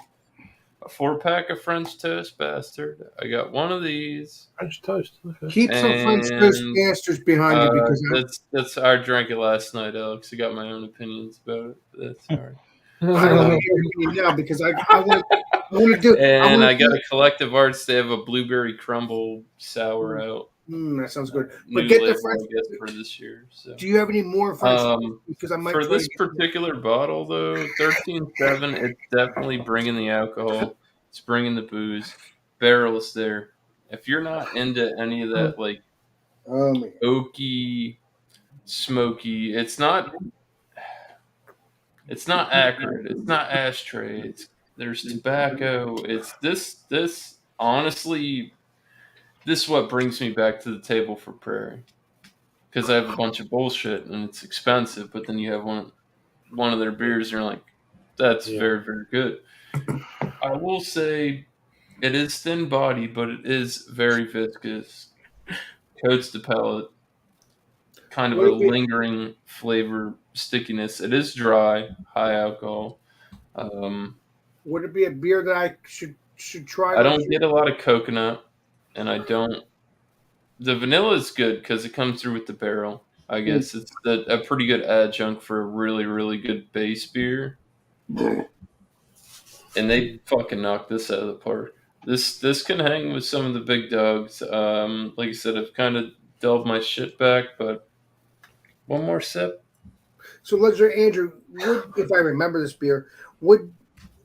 a 4-pack of French Toast Bastard. I got one of these. French toast. Okay. Keep some French toast bastards behind you because That's I drank it last night, Alex. I got my own opinions about it. That's all right. I don't want to hear you now because I want to do. And I do, got a Collective Arts. They have a blueberry crumble sour out. that sounds good. New But get label, the French. I guess, for this year. So. Do you have any more French? Because I might For try this to get- particular bottle, though, 13.7, it's definitely bringing the alcohol. It's bringing the booze. Barrel's there. If you're not into any of that, like, man. oaky, smoky, it's not acrid. It's not ashtray. There's tobacco. It's this honestly, this is what brings me back to the table for Prairie. Because I have a bunch of bullshit and it's expensive, but then you have one of their beers and you're like, That's Yeah. very, very good. I will say it is thin body, but it is very viscous. Coats the palate. Kind of a Would it be- lingering flavor stickiness. It is dry, high alcohol. Would it be a beer that I should try? I don't get a lot of coconut, and I don't. The vanilla is good because it comes through with the barrel. I guess it's a pretty good adjunct for a really, really good base beer. And they fucking knocked this out of the park. This can hang with some of the big dogs. Like I said, I've kind of delved my shit back, but one more sip. So, Legendary Andrew, if I remember this beer, would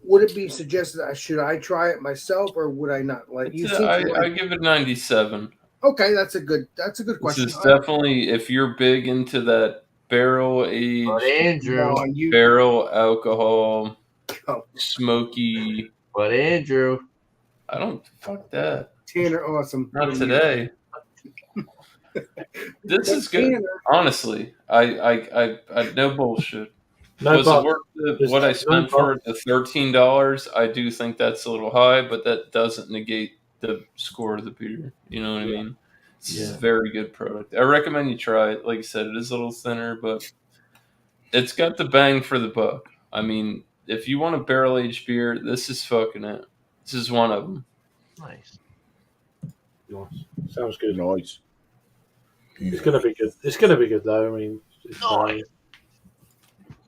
it be suggested that should I try it myself or would I not? Like you seem to I give it 97. Okay, that's a good This question. is definitely, if you're big into that barrel But aged, Andrew, barrel alcohol, Oh. smoky. but Andrew, I don't fuck that. Tanner, awesome. Not today. This is good. Tanner, Honestly, I no bullshit. No, Was it but worth what I spent for it? The $13? I do think that's a little high, but that doesn't negate the score of the beer. You know what I mean? It's a very good product. I recommend you try it. Like I said, it is a little thinner, but it's got the bang for the buck. I mean, if you want a barrel aged beer, this is fucking it. This is one of them. nice. sounds good. Nice. It's gonna be good. It's gonna be good though. I mean, it's Nice.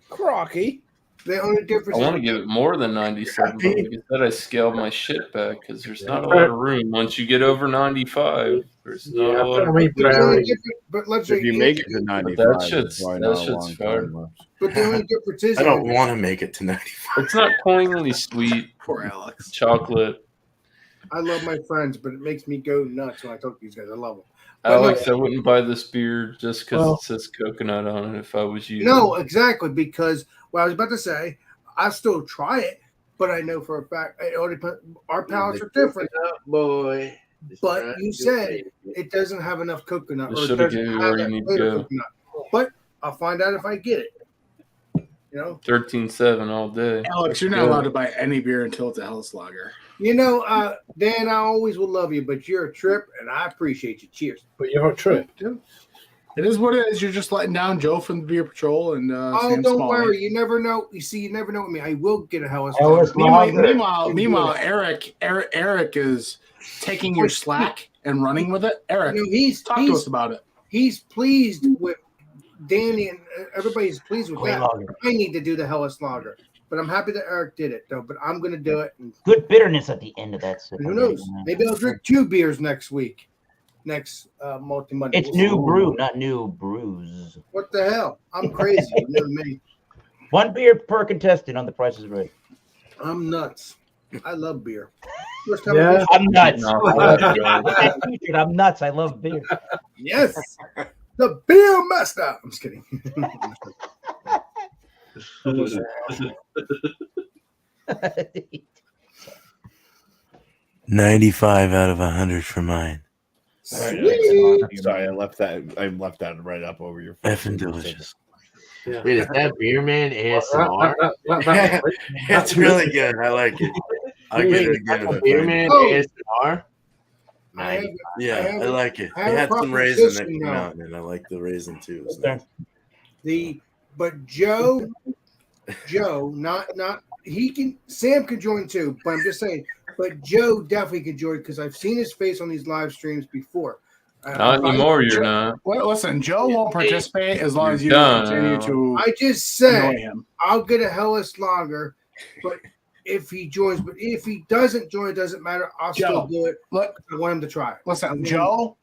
Crocky. the only I difference. want to give it more than 97, but like I said, I scaled my shit back because there's not a lot of room. Once you get over 95, there's not a lot of room. But let's If say you make it to 95, that it's shit's- probably that not a shit's long fire. time left. But the only difference is I don't want to make it to 95. It's not cloyingly sweet. Poor Alex. Chocolate. I love my friends, but it makes me go nuts when I talk to these guys. I love them. Alex, I wouldn't buy this beer just because Well- it says coconut on it if I was you. No, exactly, because what I was about to say, I still try it, but I know for a fact it all depends. Our palates are different. Boy. But you said it doesn't have enough coconut, It or it should've doesn't given you have where you that need to flavor go. coconut. But I'll find out if I get it. You know, 13.7 all day. Alex, you're not allowed to buy any beer until it's a Helles Lager. Dan, I always will love you, but you're a trip, and I appreciate you. Cheers. But you're a trip. It is what it is. You're just letting down Joe from the Beer Patrol and Oh, Sam don't Smalley. worry. You never know. You see, you never know with me. I will get a Helles. Helles Lager. Lager. Meanwhile, Eric is taking your slack and running with it. Eric, talk to us about it. He's pleased with Danny, and everybody's pleased with that. Lager. I need to do the Helles Lager, but I'm happy that Eric did it, though. But I'm going to do it. And Good bitterness at the end of that sip. who knows? Maybe I'll drink 2 beers next week. Next multi Monday. It's new brew, not new brews. What the hell? I'm crazy. You know me. One beer per contestant on The Price is Right. I'm nuts. I love beer. First time Yeah. I'm nuts. No, I'm nuts. I love beer. Yes. The beer master. I'm just kidding. 95 out of 100 for mine. Sweet. Sorry, I left that right up over your face. Effing delicious. Yeah. Wait, is that Beerman ASMR? It's really good. I like it. I'll Wait, give is it a that good the one. Beerman Oh. ASMR? I have, Yeah, I like it. I They have a had some raisin that proposition came now. out, and I like the raisin too. so. Okay. but Joe, not he can. Sam can join too, but I'm just saying. But Joe definitely can join because I've seen his face on these live streams before. Not anymore, you're not. Well, listen, Joe won't participate as long as you You're done. continue to I just annoy said him. I'll get a Helles Lager, but if he joins, but if he doesn't join, it doesn't matter. I'll still Joe. do it. Look, I want him to try it. listen, Joe,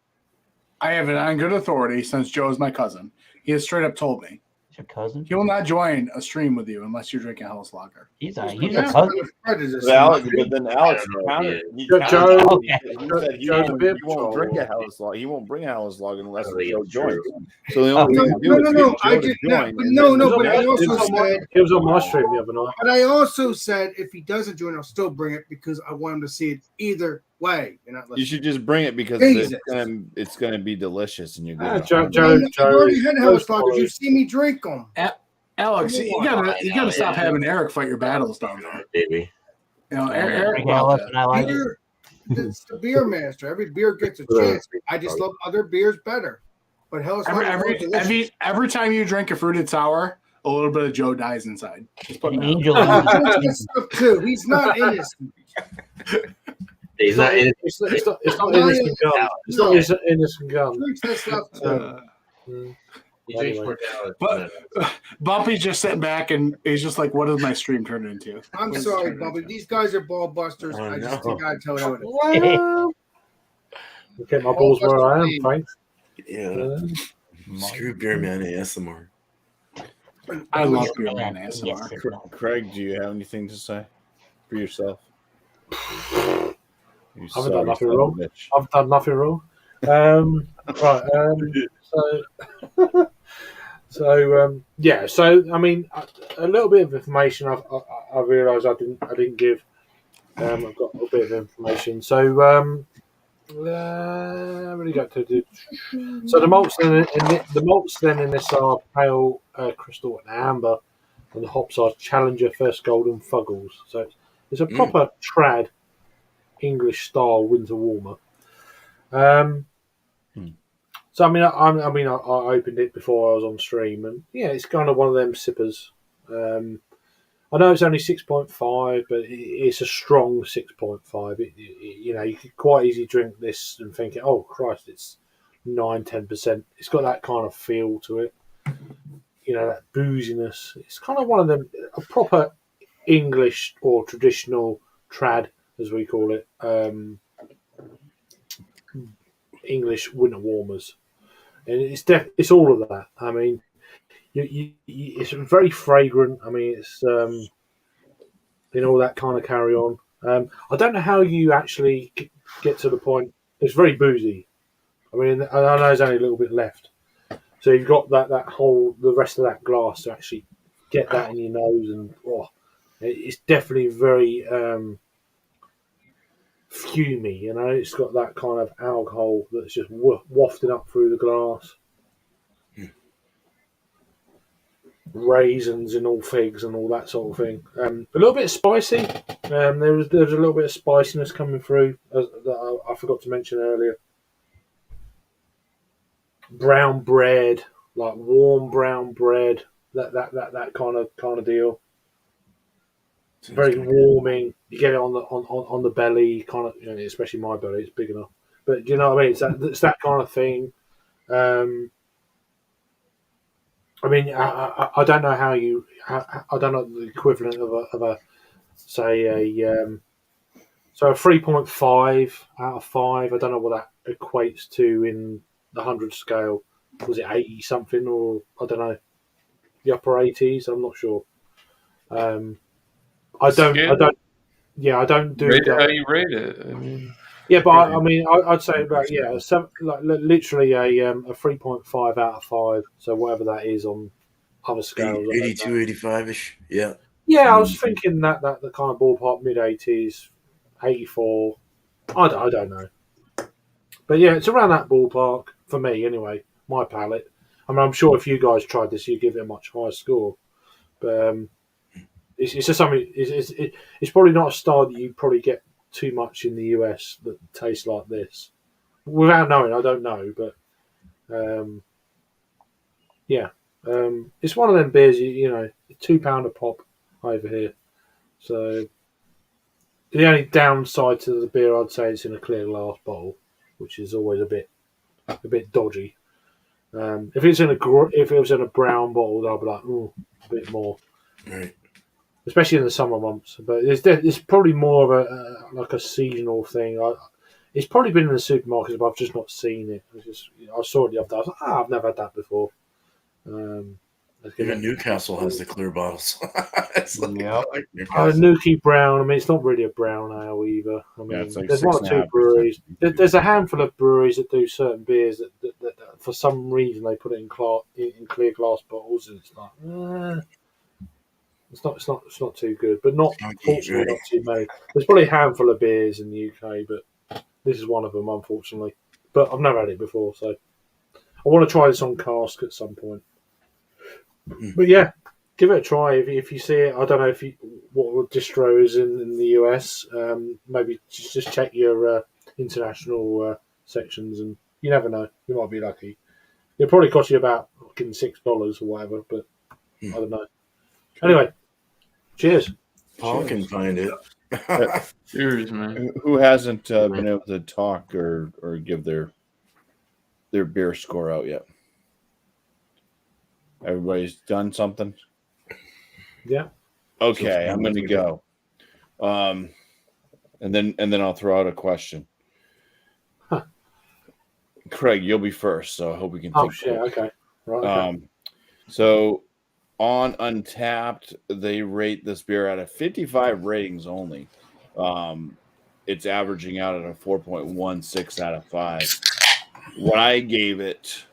I have it on good authority since Joe is my cousin. He has straight up told me It's your cousin. he will not join a stream with you unless you're drinking Helles Lager. He's a Yeah, cousin. prejudice. But then Alex I don't know counted. if He Joe- counted. Joe- He said he Joe's a won't, beer he won't patrol. drink a Helles Lager. He won't bring a Helles Lager unless I think Joe it's joins. true. So the only thing to do No, is no, get no. Joe I to did join. not. and No, then- no. But I He also was on my- said. he was on my stream the other night. But I also said if he doesn't join, I'll still bring it because I want him to see it either way. You're not You listening. should just bring it because Jesus. it's gonna be delicious and you're Ah, good. Joe- I've already had Joe's Helles Lagers. followed. You see me drink them. Alex, you gotta stop having Eric fight your battles down there. Baby. You know, Drink Eric. Alice, and I like it. Beer, it's the beer master. Every beer gets a chance. I just love other beers better. But Hell's Every time you drink a fruited sour, a little bit of Joe dies inside. Just put An it out angel. there. he drinks this stuff too. He's not innocent. He's not in it. It's not innocent gun. It's not innocent He gun. drinks this stuff too. He drinks Anyway. more Alex. But BuMpY's just sitting back and he's just like, "What does my stream turn into?" I'm sorry, Bubby. These guys are ball busters. Oh, I just no. gotta tell you what it is. Well, you get my balls where I am, thanks. Yeah. Screw beer man ASMR. I love beer man ASMR. Craig, do you have anything to say for yourself? You I haven't done nothing son of a wrong. bitch. I've done nothing wrong. Right. Yeah. So I mean, a little bit of information. I realised I didn't give. I've got a bit of information. So really got to do. So the malts then in this are pale, crystal, and amber, and the hops are Challenger, First Golden, Fuggles. So it's a proper trad English style winter warmer. So I mean, I opened it before I was on stream, and yeah, it's kind of one of them sippers. I know it's only 6.5, but it's a strong 6.5. You know, you could quite easily drink this and think, oh Christ, it's 9-10%. It's got that kind of feel to it. You know, that booziness. It's kind of one of them, a proper English or traditional trad, as we call it, English winter warmers. And it's all of that. I mean, it's very fragrant. I mean, it's all that kind of carry on. I don't know how you actually get to the point. It's very boozy. I mean, I know there's only a little bit left, so you've got the rest of that glass to actually get that in your nose, and it's definitely very fumey. You know, it's got that kind of alcohol that's just wafting up through the glass. Raisins and all figs and all that sort of thing. A little bit spicy. There was a little bit of spiciness coming through that I forgot to mention earlier. Brown bread, like warm brown bread. That kind of deal. Very warming. You get it on the belly, kind of. You know, especially my belly, it's big enough. But do you know what I mean? It's that kind of thing. I mean, I don't know how you. I don't know the equivalent of a say a 3.5 out of 5. I don't know what that equates to in the 100 scale. Was it 80 something, or I don't know, the upper 80s? I'm not sure. I don't do Rate it that. how you rate it. I mean, Yeah, but I mean, I'd say about literally a 3.5 out of 5. So whatever that is on other scales, 82, 85-ish. Yeah. Yeah, I was thinking that the kind of ballpark, mid 80s, 84. I don't know, but yeah, it's around that ballpark for me anyway. My palate. I mean, I'm sure if you guys tried this, you'd give it a much higher score. But it's just something. It's probably not a style that you probably get too much in the US that tastes like this. Without knowing, I don't know, but yeah, it's one of them beers. You know, £2 a pop over here. So the only downside to the beer, I'd say, it's in a clear glass bottle, which is always a bit dodgy. If it was in a brown bottle, I'd be like, ooh, a bit more. Right. Especially in the summer months, but it's probably more of a seasonal thing. It's probably been in the supermarkets, but I've just not seen it. I saw it the other day. I was like, I've never had that before. Even Newcastle has the clear bottles. It's like, Yep. like Newcastle. Nuki Brown. I mean, it's not really a brown ale either. I mean, it's like there's one or two 6.5%. breweries. There's a handful of breweries that do certain beers that for some reason they put it in clear glass bottles, and it's like, it's not too good, but fortunately not too many. There's probably a handful of beers in the UK, but this is one of them, unfortunately. But I've never had it before, so I want to try this on cask at some point. But yeah, give it a try if you see it. I don't know if you what distro is in the US. Maybe just check your international sections, and you never know. You might be lucky. It'll probably cost you about fucking $6 or whatever, but I don't know. Anyway, cheers. Paul can find it. Cheers, man. Who hasn't been able to talk or give their beer score out yet? Everybody's done something. Yeah. Okay, I'm going to go. And then I'll throw out a question. Huh. Craig, you'll be first, so I hope we can. Oh shit! Okay. Right. Okay. So on Untapped, they rate this beer out of 55 ratings only. It's averaging out at a 4.16 out of 5. What I gave it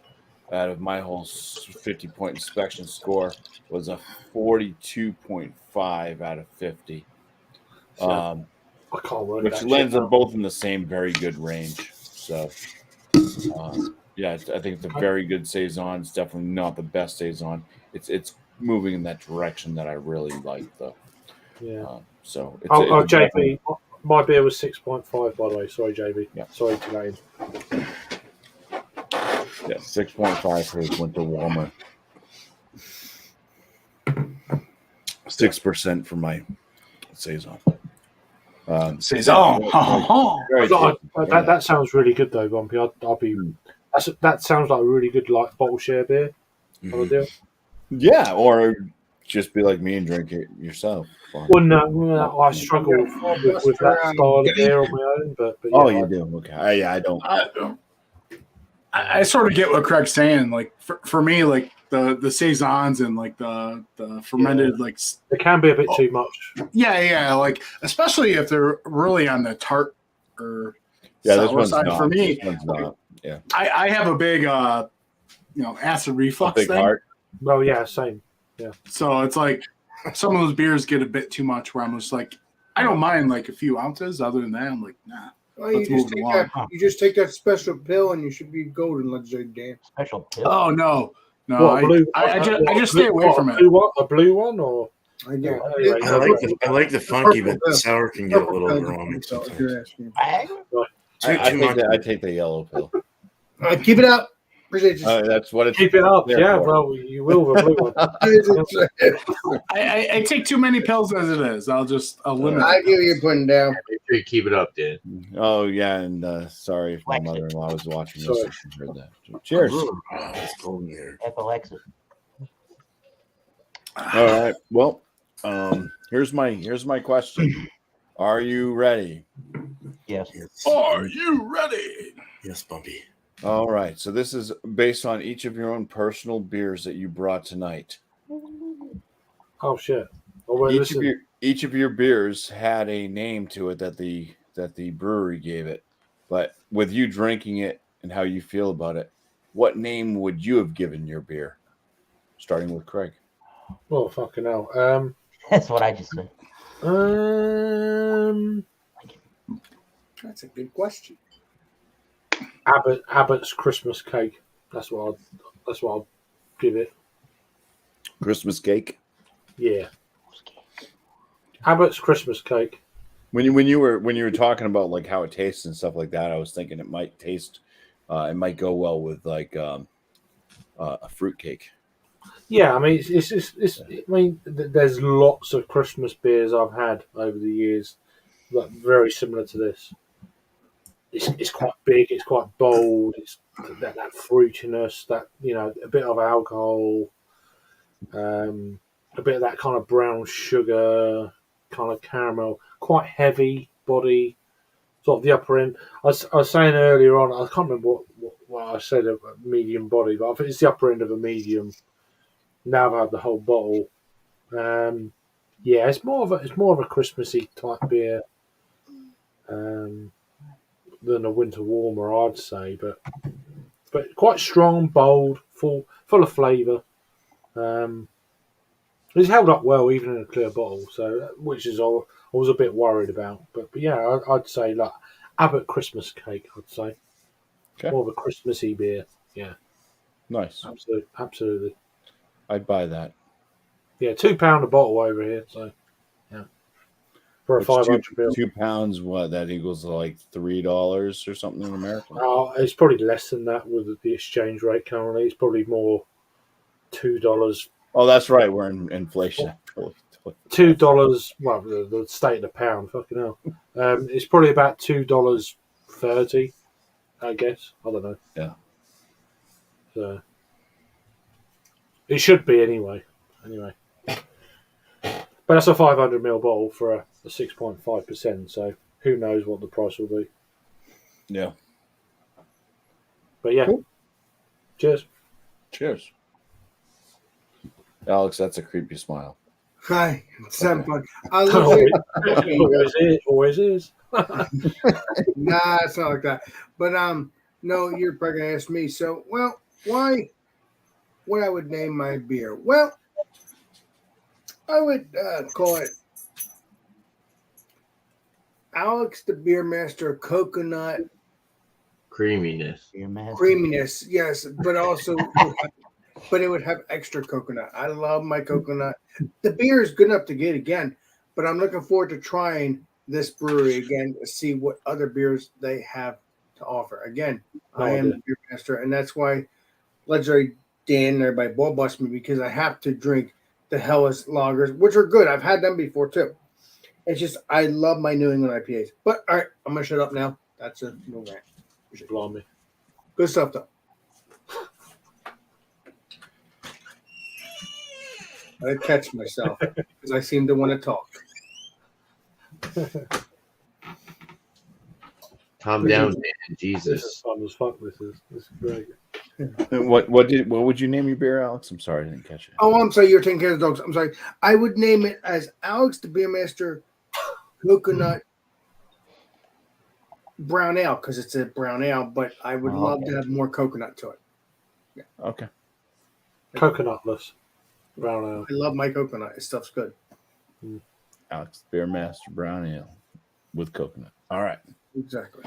out of my whole 50-point inspection score was a 42.5 out of 50. I can't work Which that lands shit them out. both in the same very good range. So, yeah, I think it's a very good saison. It's definitely not the best saison. It's moving in that direction that I really like, though. Yeah. So, it's, Oh, it's definitely- JB, my beer was 6.5, by the way. Sorry, JB. Yeah. Sorry to that. Yeah, 6.5 for his winter warmer. 6% for my saison. Saison. Very tasty. That sounds really good, though, BuMpy. I'll be. That sounds like a really good like bottle share beer. Kind of deal. Yeah, or just be like me and drink it yourself. Fine. Well, no, I struggle with that style of beer on my own, but yeah, Oh, you do? Okay. I don't. I sort of get what Craig's saying. Like for me, like the saisons and like the fermented like it can be a bit too much. Yeah, like especially if they're really on the tart or this sour one's side. not. For me, This one's not. Yeah. I have a big acid reflux Big thing. heart. Well, yeah, same. Yeah. So it's like some of those beers get a bit too much. Where I'm just like, I don't mind like a few ounces. Other than that, I'm like, nah. Well, you just take that special pill and you should be golden, let's say, Dan. Special pill. Oh no, What, I just stay away from it. A blue one, or I do. I like the funky, but the sour can get a little overwhelming sometimes. I take the yellow pill. Keep it up. Appreciate you. That's what it's. keep it up. there Yeah, for. well, you will with a blue one. I take too many pills as it is. I'll limit. I give you putting down. Make sure you keep it up, Dan. Oh yeah, and sorry if my mother-in-law was watching this and she heard that. Cheers. It's cold in here. Epilexis. All right. Well, here's my question. Are you ready? Yes. Are you ready? Yes, BuMpy. All right. So this is based on each of your own personal beers that you brought tonight. Oh shit! Well, Each of your beers had a name to it that the brewery gave it. But with you drinking it and how you feel about it, what name would you have given your beer? Starting with Craig. Oh fucking hell! That's what I just said. That's a good question. Abbott's Christmas cake. That's what I'll give it. Christmas cake. Yeah. Abbott's Christmas cake. When you were talking about like how it tastes and stuff like that, I was thinking it might taste, it might go well with like a fruit cake. Yeah, I mean, it's I mean, there's lots of Christmas beers I've had over the years, like very similar to this. It's quite big, it's quite bold, it's that fruitiness, that a bit of alcohol, a bit of that kind of brown sugar, kind of caramel, quite heavy body, sort of the upper end. I was saying earlier on, I can't remember what I said of a medium body, but I think it's the upper end of a medium. Now I've had the whole bottle. Yeah, it's more of a Christmassy type beer than a winter warmer, I'd say, but quite strong, bold, full of flavour. It's held up well even in a clear bottle, so which is all I was a bit worried about. But yeah, I'd say like Abbott Christmas cake. I'd say more of a Christmassy beer. Yeah, Nice, absolutely. I'd buy that. Yeah, £2 a bottle over here. So yeah, for a Which 500 ml. 2 pounds, what that equals like $3 or something in America. It's probably less than that with the exchange rate currently. It's probably more $2. Oh, that's right. We're in inflation. $2. Well, the state of the pound. Fucking hell. It's probably about $2.30. I guess. I don't know. Yeah. So it should be anyway. But that's a 500 ml bottle for a 6.5%. So who knows what the price will be? Yeah. But yeah. Cool. Cheers. Cheers. Alex, that's a creepy smile. Hi, Sam. Okay. I love it. Always is. Nah, it's not like that. But no, you're probably gonna ask me. So, well, why? What I would name my beer? Well, I would call it Alex the Beer Master Coconut Creaminess. Creaminess. Yes, but also, but it would have extra coconut. I love my coconut. The beer is good enough to get again, but I'm looking forward to trying this brewery again to see what other beers they have to offer. Again, I am the beer master, and that's why legendary Dan and everybody ball bust me because I have to drink the Hellas lagers, which are good. I've had them before too. It's just I love my New England IPAs. But all right, I'm gonna shut up now. That's a no rant. Blimey. Good stuff though. I catch myself because I seem to want to talk. Calm down, man. This is Jesus. fun as fuck. This is great. What would you name your beer, Alex? I'm sorry, I didn't catch it. Oh, I'm sorry. You're taking care of the dogs. I'm sorry. I would name it as Alex the Beer Master Coconut Brown Ale because it's a brown ale, but I would love to have more coconut to it. Yeah. Okay. Coconutless brown ale. I love my coconut. This stuff's good. Alex Beer Master Brown Ale with coconut. All right. Exactly.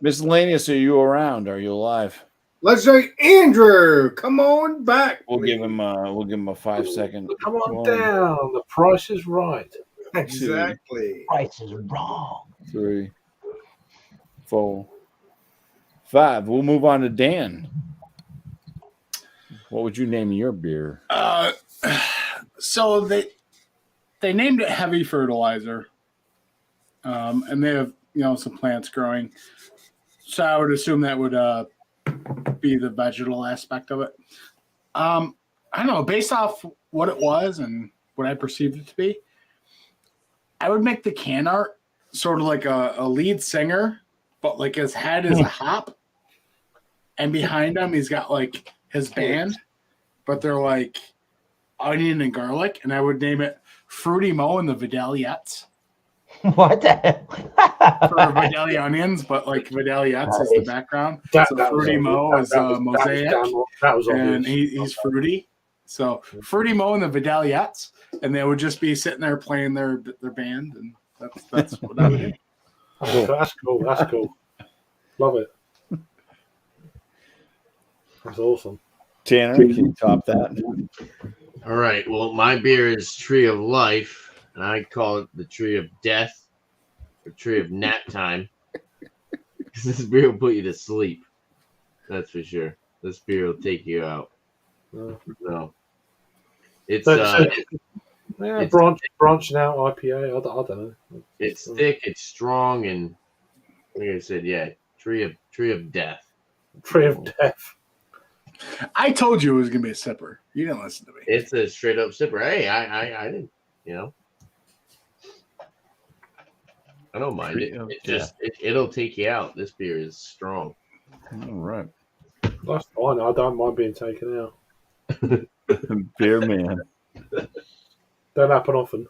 Miscellaneous, are you around? Are you alive? Let's say Andrew, come on back. We'll give him a 5 second. Come on down. The price is right. Exactly. Price is wrong. 3, 4, 5. We'll move on to Dan. What would you name your beer? So they named it Heavy Fertilizer, and they have some plants growing. So I would assume that would be the vegetal aspect of it. I don't know. Based off what it was and what I perceived it to be, I would make the can art sort of like a lead singer, but like his head is a hop, and behind him he's got like his band, but they're like onion and garlic, and I would name it Fruity Mo and the Vidaliettes. What the hell? For Vidalia onions, but like Vidaliettes is the background. So Fruity Mo is Mosaic, and he's fruity. So Fruity Mo and the Vidaliettes, and they would just be sitting there playing their band, and that's what I would do. That's cool. That's cool. Love it. That's awesome. Tanner, can you top that? All right. Well, my beer is Tree of Life, and I call it the Tree of Death or Tree of Nap Time. Because this beer will put you to sleep. That's for sure. This beer will take you out. So it's branching out IPA. I don't know. It's thick, it's strong, and like I said, yeah, Tree of Death. Tree of Death. I told you it was gonna be a sipper. You didn't listen to me. It's a straight up sipper. Hey, I didn't, I don't mind it. It just it'll take you out. This beer is strong. All right. That's fine. I don't mind being taken out. Beer man. Don't happen often.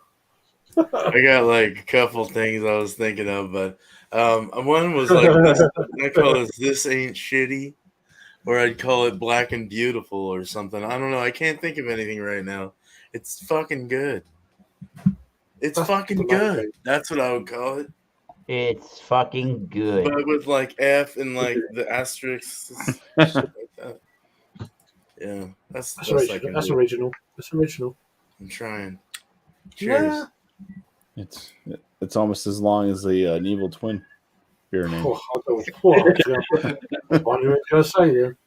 I got like a couple things I was thinking of, but one was like I call it This Ain't Shitty, or I'd call it Black and Beautiful or something. I don't know. I can't think of anything right now. It's fucking good. It's fucking good. That's what I would call it. It's fucking good. But with like F and like the asterisks. Shit like that. Yeah, that's original. That's original. I'm trying. Cheers. It's almost as long as the an evil twin beer name. Oh, I don't know what I was going to say then.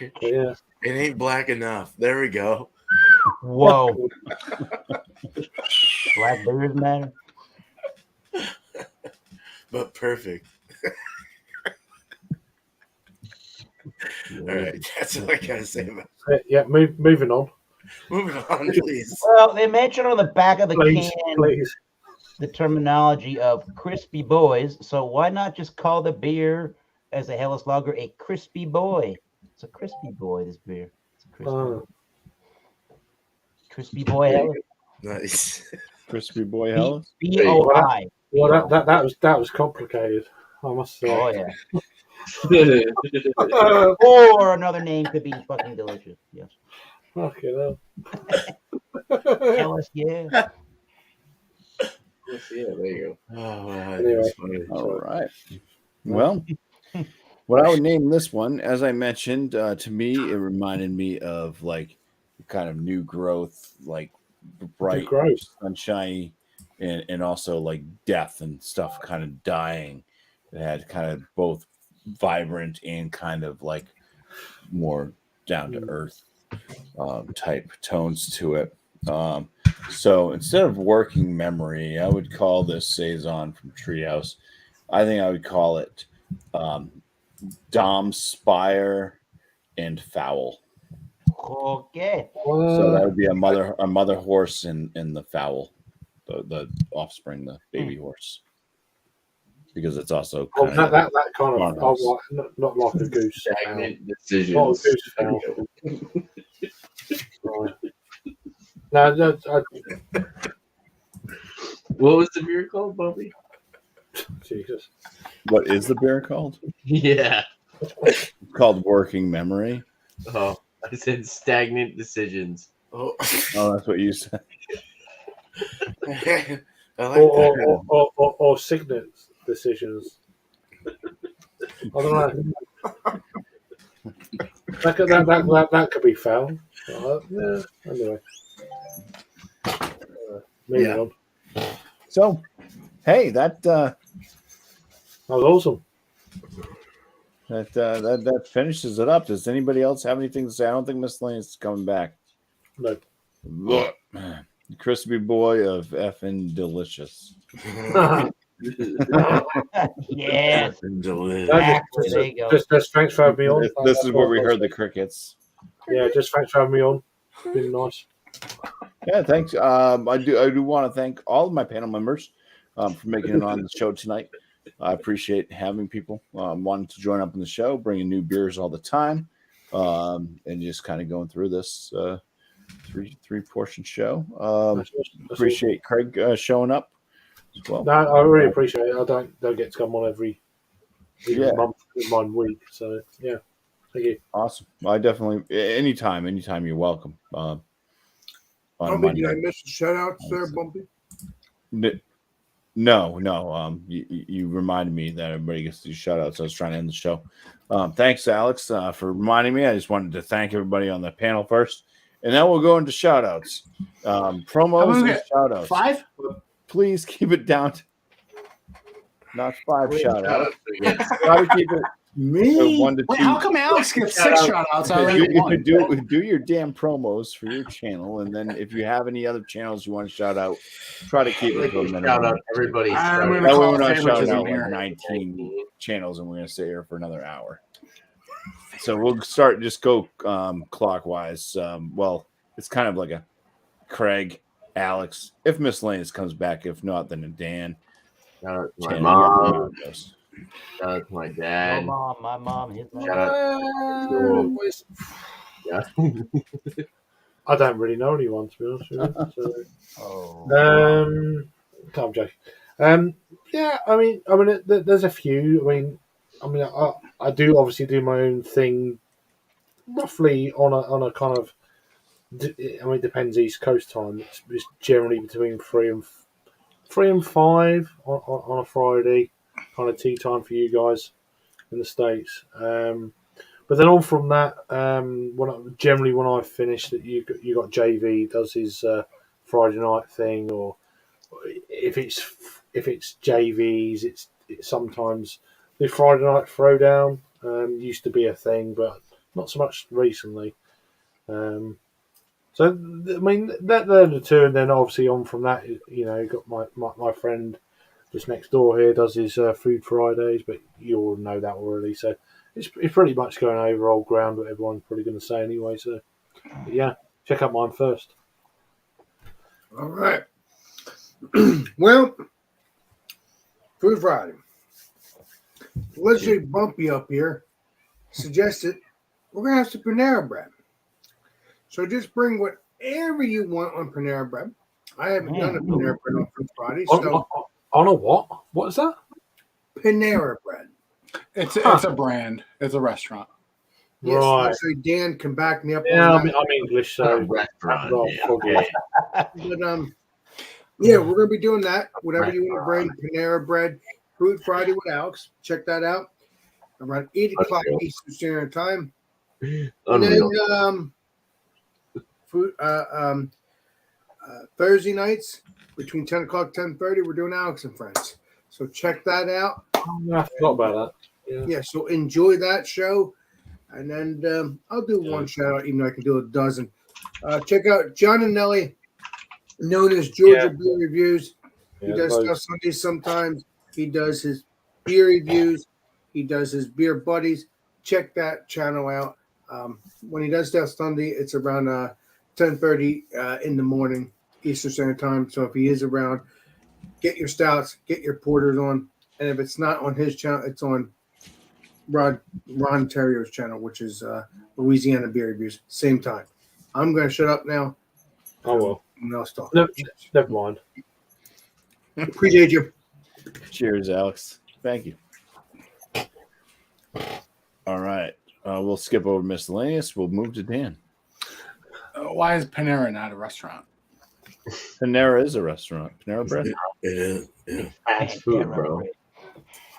But yeah. It ain't black enough. There we go. Whoa. Black beers matter. But perfect. All right, that's all I gotta say about it. Yeah, moving on. Moving on, please. Well, they mentioned on the back of the Please, can please. the terminology of crispy boys. So why not just call the beer as a Hellas Lager a crispy boy? It's a crispy boy, this beer. It's a crispy boy Hellas. Nice. Crispy boy Hellas. BOI. Well, that was complicated, I must say. Oh yeah. Or another name could be fucking delicious. Yes. Fucking hell. Hellas, yeah. Yeah, there you Oh, wow, Anyway. that's funny. All right. Well, what I would name this one, as I mentioned, to me, it reminded me of like kind of new growth, like bright, sunshiny, and also like death and stuff kind of dying. It had kind of both vibrant and kind of like more down to earth type tones to it. So instead of working memory, I would call this Saison from Treehouse. I think I would call it Dom Spire and Fowl. Okay. So that would be a mother horse and the fowl, the offspring, the baby horse. Because it's also kind of that kind of not like a goose. Stagnant decisions. Not a goose fowl. Right. No, What was the beer called, BuMpy? Jesus. What is the beer called? Yeah. It's called Working Memory. Oh, I said stagnant decisions. Oh, that's what you said. I like that. Or signet decisions. I don't know. That could be foul. Yeah. Anyway. Moving on. So, hey, that was awesome. That finishes it up. Does anybody else have anything to say? I don't think Miss Lane is coming back. No. Look, crispy boy of effing delicious. Yes. Delicious. There you go. Just thanks for having me on. This is where we heard the crickets. Yeah, just thanks for having me on. It's been nice. Yeah, thanks. I do want to thank all of my panel members for making it on the show tonight. I appreciate having people wanting to join up in the show, bringing new beers all the time, and just kind of going through this three portion show. Appreciate Craig showing up as well. No, I really appreciate it. I don't get to come on every month, one week. So yeah, thank you. Awesome. I definitely anytime you're welcome. BuMpy, did I miss the shout outs there, BuMpy? No. You reminded me that everybody gets to do shout outs. I was trying to end the show. Thanks, Alex, for reminding me. I just wanted to thank everybody on the panel first, and then we'll go into shout outs. Promos and shout outs. 5? Please keep it down to not 5 shout outs. Try to keep it Me? 1 to 2. Wait, how come Alex gets 6 shout outs? Do your damn promos for your channel, and then if you have any other channels you want to shout out, try to keep it to a minimum. Shout out everybody. I'm That going to way call we're not shouting favoritism out here. like 19 channels, and we're going to sit here for another hour. So we'll just go clockwise. Well, it's kind of like a Craig, Alex. If Miss Lane comes back, if not, then a Dan. Shout out to my Chan, mom. Shout out to my dad. My mom. His Shout out. Yeah. I don't really know anyone, to be honest with you. So. Oh. I'm joking. Yeah, I mean, there's a few. I do obviously do my own thing, roughly on a kind of. It depends East Coast time. It's generally between 3 and 5 on a Friday, kind of tea time for you guys in the States. But then on from that, when I finish, that you got JV does his Friday night thing, or if it's JVs, it's sometimes the Friday night throwdown used to be a thing, but not so much recently. So I mean, they're the two, and then obviously on from that, you know, got my friend just next door here does his Food Fridays, but you all know that already. So it's pretty much going over old ground, what everyone's probably going to say anyway. So yeah, check out mine first. All right. Well, Food Friday. Legendary Bumpy up here suggested we're going to have some Panera bread. So just bring whatever you want on Panera bread. I haven't done a Panera bread on Food Friday. So On a what? What is that? Panera bread. It's a brand. It's a restaurant. Yes, Right. actually, Dan can back me up Yeah, on that. I'm English, so Restaurant. forgive. But yeah, we're gonna be doing that. Whatever you want to bring, Panera bread, Food Friday with Alex. Check that out around 8 o'clock Eastern Standard Time. And then Thursday nights between 10 o'clock 10:30, we're doing Alex and Friends. So check that out. I forgot about that. Yeah, so enjoy that show. And then I'll do one shout out, even though I can do a dozen. Check out John and Nelly, known as Georgia Beer Reviews. He does stuff Sundays sometimes. He does his beer reviews. He does his beer buddies. Check that channel out. When he does that Sunday, it's around 10:30 in the morning Eastern Standard Time. So if he is around, get your stouts, get your porters on. And if it's not on his channel, it's on Ron Terrier's channel, which is Louisiana Beer Reviews. Same time. I'm going to shut up now. Oh, well. And I'll stop. Never mind. Appreciate you. Cheers, Alex. Thank you. All right. We'll skip over miscellaneous. We'll move to Dan. Why is Panera not a restaurant? Panera is a restaurant. Panera bread. It is. Yeah. Fast food, bro.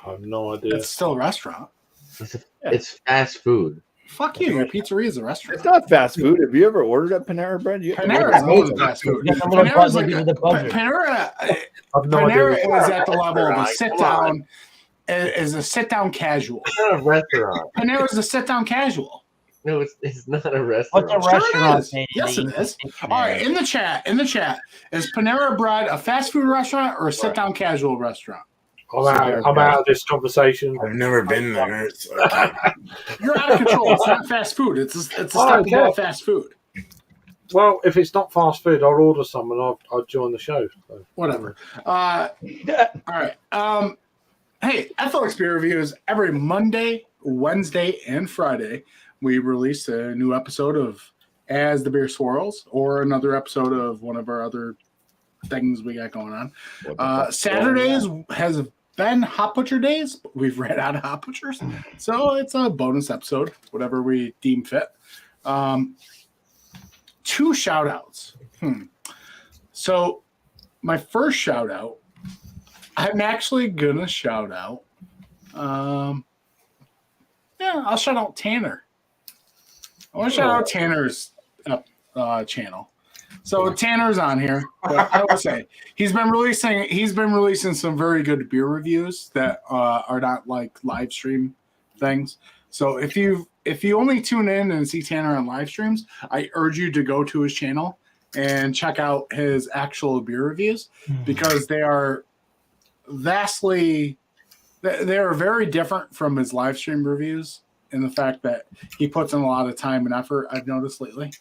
I have no idea. It's still a restaurant. It's fast food. Fuck you. Your pizzeria is a restaurant. It's not fast food. Have you ever ordered at Panera bread? Panera is always fast food. Panera's like Panera is at the level of a sit down. Is a sit down casual. It's not a restaurant. Panera is a sit down casual. No, it's not a restaurant. What's a restaurant? Sure it is. Yes, it is. All right, in the chat, is Panera Bread a fast food restaurant or a sit down casual restaurant? I'm out of this conversation. I've never been there. So You're out of control. It's not fast food. It's a step above fast food. Well, if it's not fast food, I'll order some and I'll join the show. So. Whatever. All right. Hey, FLX Beer Reviews every Monday, Wednesday, and Friday. We release a new episode of As the Beer Swirls or another episode of one of our other things we got going on. Saturdays has been Hot Butcher Days. But we've ran out of Hot Butchers. So it's a bonus episode, whatever we deem fit. 2 shout outs. So my first shout out, I'm actually going to shout out. I'll shout out Tanner. I want to shout out Tanner's channel. So Tanner's on here. But I would say he's been releasing some very good beer reviews that are not like live stream things. So if you only tune in and see Tanner on live streams, I urge you to go to his channel and check out his actual beer reviews because they are very different from his live stream reviews in the fact that he puts in a lot of time and effort, I've noticed lately,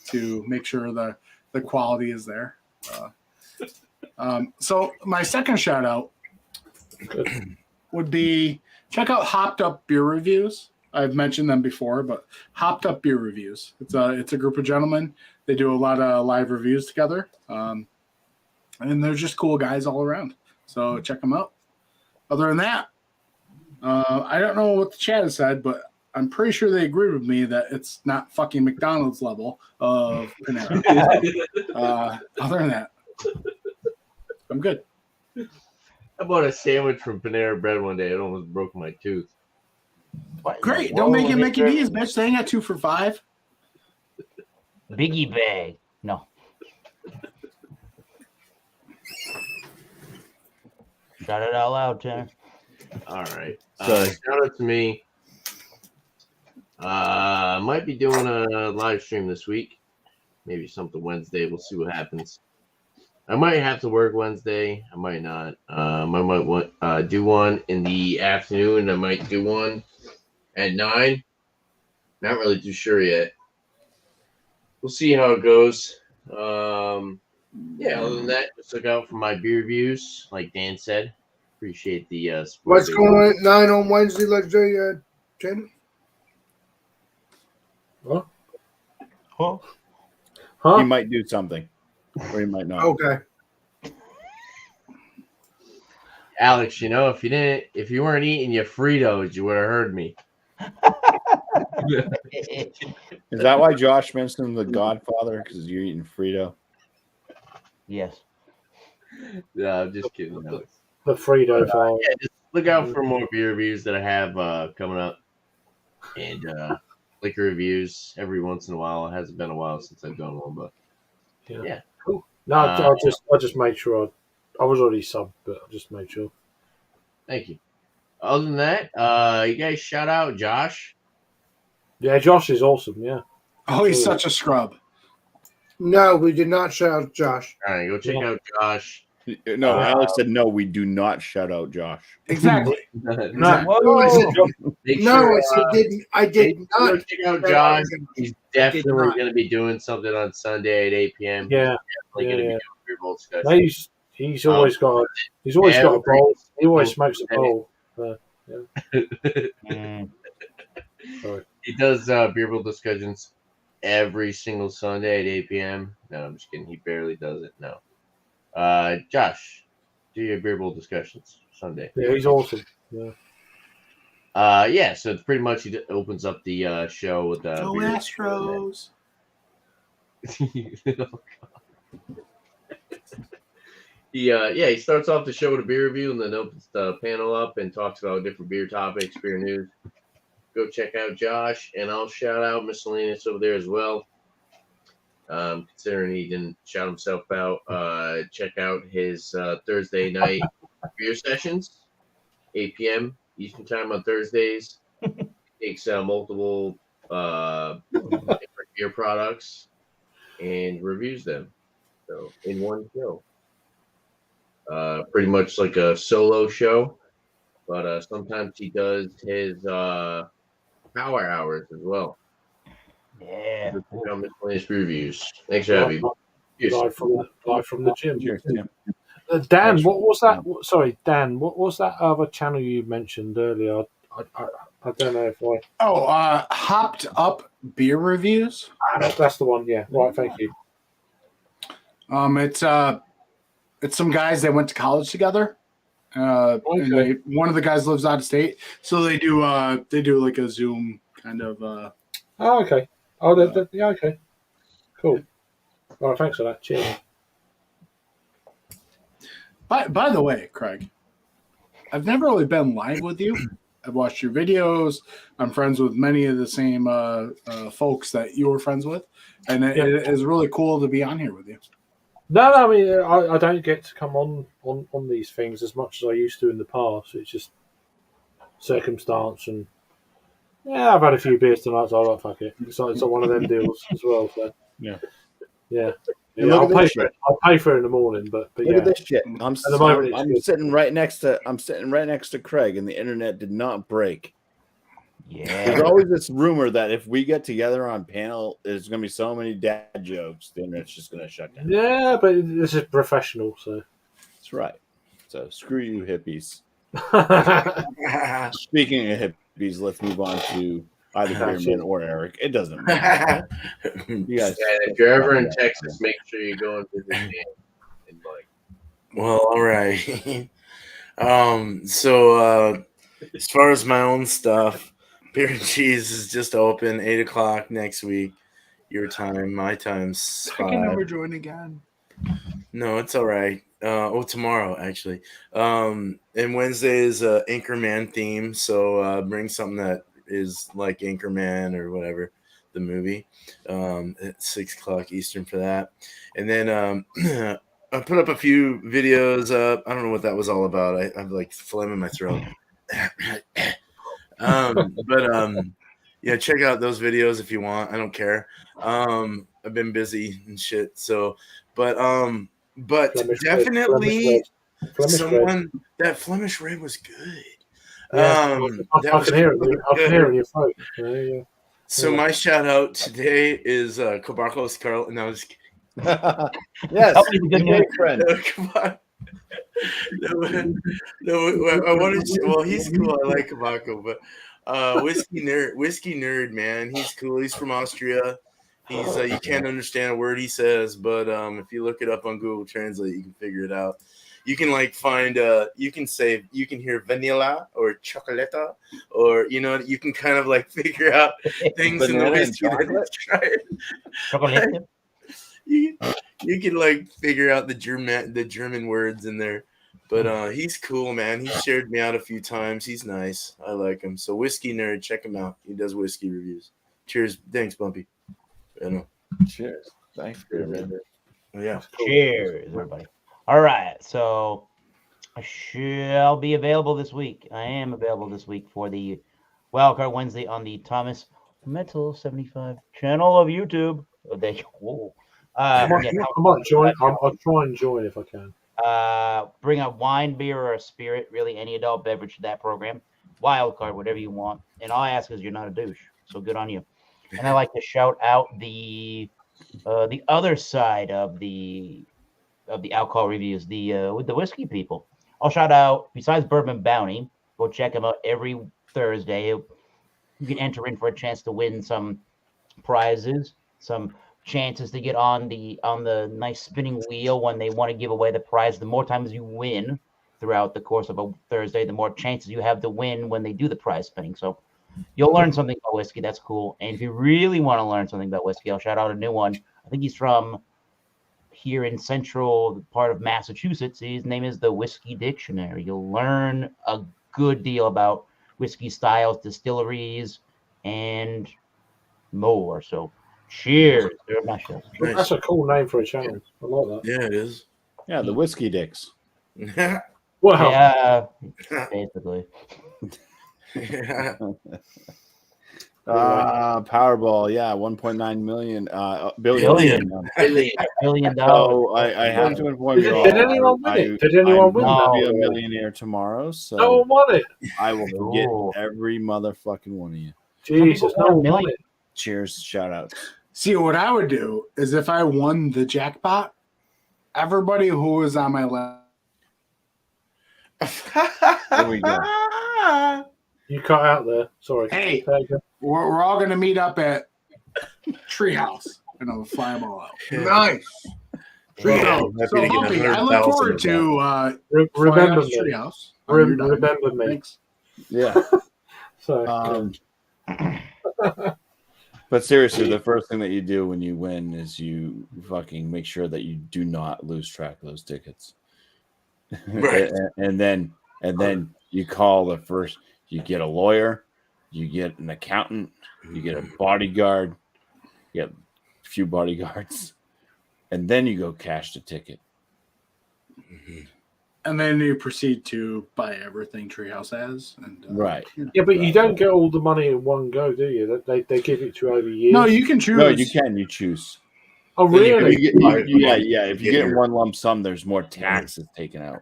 to make sure the quality is there. So my second shout out would be check out Hopped Up Beer Reviews. I've mentioned them before, but Hopped Up Beer Reviews. It's a group of gentlemen. They do a lot of live reviews together. And they're just cool guys all around. So check them out. Other than that, I don't know what the chat has said, but I'm pretty sure they agree with me that it's not fucking McDonald's level of Panera. Other than that, I'm good. I bought a sandwich from Panera Bread one day. It almost broke my tooth. Great. Don't make it Mickey D's, bitch. They ain't got 2 for $5. Biggie bag. No. Shout it out loud, Tanner. All right. So- Shout out to me. Might be doing a live stream this week. Maybe something Wednesday. We'll see what happens. I might have to work Wednesday. I might not. I might do one in the afternoon. I might do one at 9. Not really too sure yet. We'll see how it goes. Yeah, other than that, just look out for my beer reviews, like Dan said. Appreciate the support. What's going on at 9 on Wednesday, Legendary Tim? What? Huh? Huh? He might do something, or he might not. Okay. Alex, if you weren't eating your Fritos, you would have heard me. Is that why Josh mentioned The Godfather? Because you're eating Frito? Yes. No, I'm just kidding, Alex. The Frito file. Yeah, just look out for more beer reviews that I have coming up, and liquor reviews every once in a while. It hasn't been a while since I've done one, but yeah. Cool. No, I just made sure I was already subbed, but I just made sure. Thank you. Other than that, you guys shout out Josh. Yeah, Josh is awesome. Yeah. Oh, he's such a scrub. No, we did not shout out Josh. All right, go check out Josh. No, Alex said no. We do not shout out Josh. Exactly. No, No, I said, Make no, sure, I said didn't. I did go not. check out Josh. He's definitely not. going to be doing something on Sunday at 8 p.m. yeah. He's definitely going to be yeah. doing beer bowl discussion. No, he's always got a bowl. He always smokes a bowl. Mm. He does beer bowl discussions every single Sunday at 8 p.m. No, I'm just kidding. He barely does it. No. Josh, do your beer bowl discussions Sunday. Yeah, he's awesome. Yeah. Yeah, so it's pretty much he opens up the show with Go beer. Astros. He starts off the show with a beer review and then opens the panel up and talks about different beer topics, beer news. Go check out Josh, and I'll shout out Miscellaneous over there as well. Considering he didn't shout himself out, check out his Thursday night beer sessions, 8 p.m. Eastern time on Thursdays. Takes multiple different beer products and reviews them. So in one show. Pretty much like a solo show, but sometimes he does his power hours as well. Yeah. Miscellaneous reviews. Thanks for having me. Cheers. Live from the gym. Cheers, Tim. Dan, what was that? Sorry, Dan, what was that other channel you mentioned earlier? I don't know if I. Oh, Hopped Up Beer Reviews. That's the one. Yeah. Right. Thank you. It's some guys that went to college together. And one of the guys lives out of state, so they do like a Zoom kind of. Oh, okay. Oh, yeah. Okay. Cool. All right. Thanks for that. Cheers. By the way, Craig, I've never really been live with you. I've watched your videos. I'm friends with many of the same folks that you were friends with, and it is really cool to be on here with you. No, I mean, I don't get to come on these things as much as I used to in the past. It's just circumstance, and I've had a few beers tonight, so I'm like, fuck it. It's like one of them deals as well. So yeah. I'll pay for it in the morning, but Look yeah. at this shit. I'm good. sitting right next to Craig, and the internet did not break. Yeah. There's always this rumor that if we get together on panel, there's going to be so many dad jokes, the internet's just going to shut down. Yeah, but this is professional, so That's right. So screw you, hippies. Speaking of hippies, let's move on to either Beerman or Eric. It doesn't matter. You guys, if you're ever in Texas, make sure you go and visit Dan and Mike. Well, all right. So as far as my own stuff, Beer and Cheese is just open 8 o'clock next week. Your time, my time's I can never join again. No, it's all right. Tomorrow actually. And Wednesday is Anchorman theme, so bring something that is like Anchorman or whatever, the movie. At 6 o'clock Eastern for that. And then I put up a few videos. I don't know what that was all about. I have like phlegm in my throat. Yeah, check out those videos if you want. I don't care. I've been busy and shit. So, but Flemish definitely Flemish red. someone that Flemish red was good. Yeah, That I was can hear it. really I can good. hear it in your throat. Yeah. So my shout out today is Cobarcos Carl. No, I was kidding. Yes, Always a good great news. friend. Come on. I wanted to, well, he's cool. I like Kabako, but whiskey nerd, man. He's cool. He's from Austria. He's you can't understand a word he says, but if you look it up on Google Translate, you can figure it out. You can like find you can hear vanilla or chocolata, or you can kind of like figure out things in the Banana and whiskey that chocolate? he's trying. Chocolate. You can like figure out the German words in there, but he's cool, man. He shared me out a few times. He's nice. I like him. So whiskey nerd, check him out. He does whiskey reviews. Cheers, thanks, BuMpy. I know. Cheers. Thanks, man. Yeah. Cheers, everybody. All right, so I shall be available this week. I am available this week for the Wildcard Wednesday on the Thomas Metal 75 channel of YouTube. Oh, there you whoa. I might join. I'll try and join if I can. Bring a wine, beer, or a spirit, really any adult beverage to that program. Wildcard, whatever you want. And all I ask is you're not a douche, so good on you. And I like to shout out the other side of the alcohol reviews, with the whiskey people. I'll shout out, besides Bourbon Bounty, go check them out every Thursday. You can enter in for a chance to win some prizes, some chances to get on the nice spinning wheel when they want to give away the prize. The more times you win throughout the course of a Thursday, the more chances you have to win when they do the prize spinning. So you'll learn something about whiskey. That's cool. And if you really want to learn something about whiskey, I'll shout out a new one. I think he's from here in central part of Massachusetts. His name is the Whiskey Dictionary. You'll learn a good deal about whiskey styles, distilleries, and more. So cheers. They're my show. Nice. That's a cool name for a channel. I like that. Yeah, it is. Yeah, the whiskey dicks. Wow. Yeah, basically. Powerball, yeah, 1.9 million, billion dollars. So I have to inform you all. Did anyone win it? Did anyone win I'm that? gonna be a millionaire tomorrow, so No one won it. I will Ooh. get every motherfucking one of you. Jesus, no one won it. Cheers, shout outs. See, what I would do is if I won the jackpot, everybody who was on my list. There we go. You cut out there. Sorry. Hey, we're all going to meet up at Treehouse, and I'll fly them all out. Nice. Well, I'm So, happy to get Bumpy, I look 100,000 forward of to Remember me. Treehouse. Remember me. Thanks. Yeah. So, But seriously, the first thing that you do when you win is you fucking make sure that you do not lose track of those tickets. Right. and then you call the first. You get a lawyer, you get an accountant, you get a bodyguard, you get a few bodyguards, and then you go cash the ticket. And then you proceed to buy everything Treehouse has. And, Right. yeah, but you don't get all the money in one go, do you? They give it to you over years. No, you can choose. No, you can. You choose. Oh, Then you really? Yeah. If you Get get your- one lump sum, there's more taxes taken out.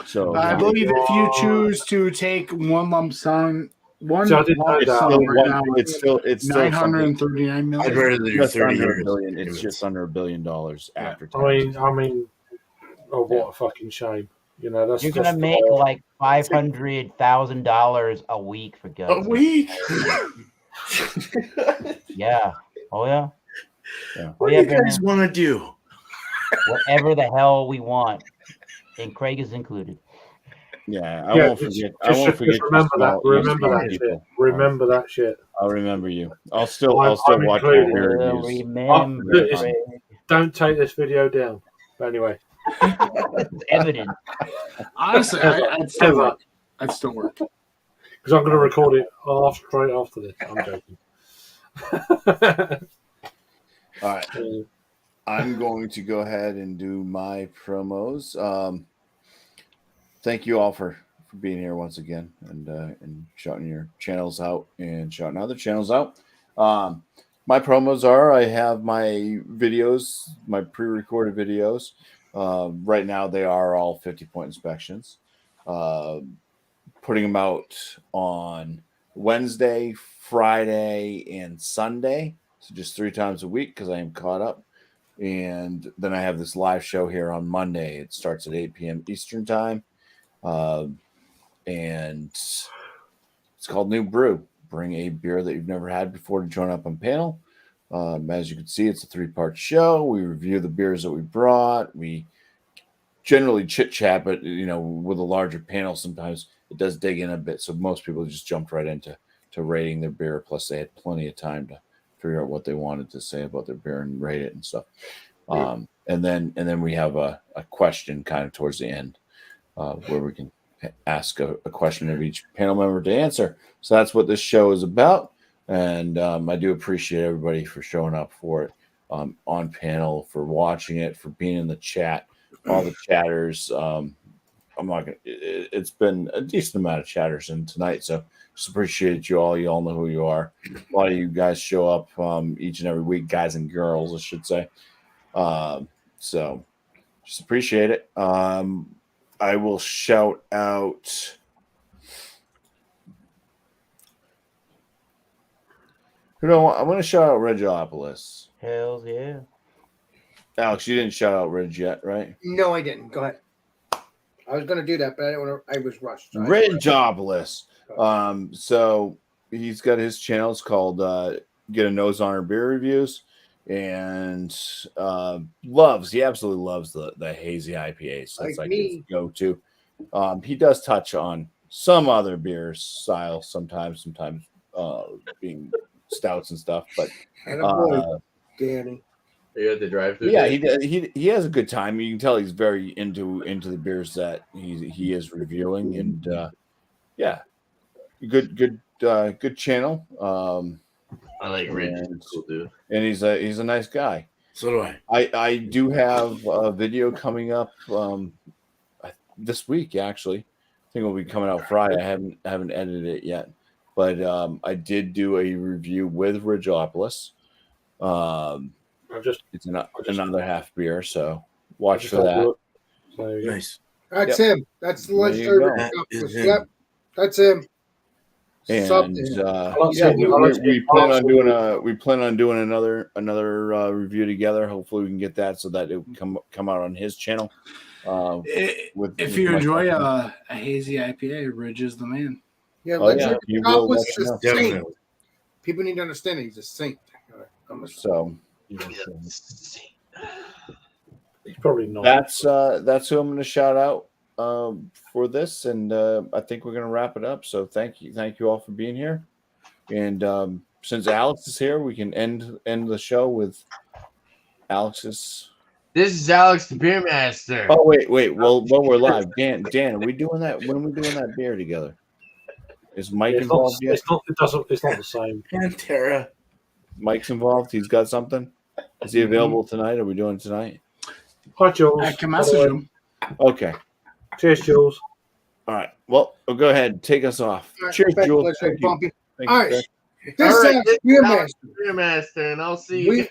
So I believe if you choose to take one lump sum, one So I didn't know lump that. sum right now, it's still 939 million. I'd rather do just 30 under years. $1 billion. It's just under $1 billion after tax. I mean, oh, what a fucking shame. You know, that's You're gonna that's make like $500,000 a week for A God's sake. week? Yeah. Oh yeah. What do you guys want to do? Whatever the hell we want, and Craig is included. Yeah, I won't forget. I won't just forget. remember that. you Remember small that shit. people. Remember that shit. I'll remember you. I'll still I'm watch all included. your We'll reviews. remember. It's- Craig. Don't take this video down. But anyway, It's evident. Honestly, I'd still work. I'd still work. because I'm going to record it straight after this. I'm joking. All right. I'm going to go ahead and do my promos. Thank you all for being here once again and shouting your channels out and shouting other channels out. My promos are I have my videos, my pre-recorded videos. Right now they are all 50-point inspections. Putting them out on Wednesday, Friday, and Sunday. So just 3 times a week because I am caught up. And then I have this live show here on Monday. It starts at 8 p.m. Eastern time. And it's called New Brew. Bring a beer that you've never had before to join up on panel. As you can see, it's a 3-part show. We review the beers that we brought. We generally chit-chat, but, with a larger panel, sometimes it does dig in a bit. So most people just jumped right into rating their beer. Plus, they had plenty of time to figure out what they wanted to say about their beer and rate it and stuff. And then we have a question kind of towards the end where we can ask a question of each panel member to answer. So that's what this show is about. And I do appreciate everybody for showing up for it on panel, for watching it, for being in the chat, all the chatters. I'm not gonna. It's been a decent amount of chatters in tonight, so just appreciate you all. You all know who you are. A lot of you guys show up each and every week, guys and girls, I should say. So just appreciate it. I will shout out. I'm going to shout out Regiopolis. Hells yeah. Alex, you didn't shout out Reg yet, right? No, I didn't. Go ahead. I was going to do that, but I didn't want to. I was rushed. So Regiopolis. So he's got his channel. It's called Get a Nose on Our Beer Reviews, and he absolutely loves the hazy IPAs. So that's like his go-to. He does touch on some other beer styles sometimes being stouts and stuff, but Danny. You had to drive through. Yeah, he has a good time. You can tell he's very into the beers that he is reviewing, and good channel. I like Rich, cool dude, and he's a nice guy. So do I. I do have a video coming up this week. Actually, I think it'll be coming out Friday. I haven't edited it yet, but I did do a review with Regiopolis. It's another half beer, so watch for that. So, Nice. That's him. That's the legendary. Yep, that's him. And we plan on doing another review together. Hopefully, we can get that so that it will come out on his channel. If you enjoy a hazy IPA, Ridge is the man. Yeah, Definitely. People need to understand he's a saint. So. He's probably not. That's who I'm going to shout out for this, and I think we're going to wrap it up. So thank you all for being here. And since Alex is here, we can end the show with Alex's. This is Alex the Beer Master. Oh wait. Well, we're live. Dan, are we doing that? When are we doing that beer together? Is Mike involved yet? It's not the same. Pantera. Mike's involved. He's got something. Is he available tonight? Are we doing tonight? Hi, Jules. I can message him. Okay. Cheers, Jules. All right. Well, go ahead. Take us off. Cheers, Jules. Thank you. Thank All you, right. sir. This is Beer Master. Beer Master, and I'll see you.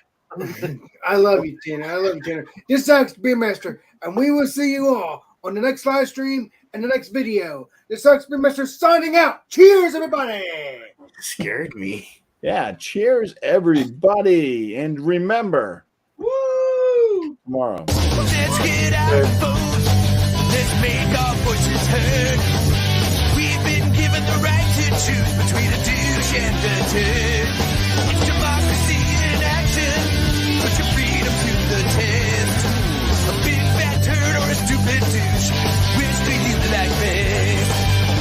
I love you, Tanner. This is Beer Master, and we will see you all on the next live stream and the next video. This is Beer Master signing out. Cheers, everybody. Scared me. Yeah, cheers, everybody. And remember, woo, tomorrow. Let's get out of boats. Let's make our voices heard. We've been given the right to choose between a douche and a turd.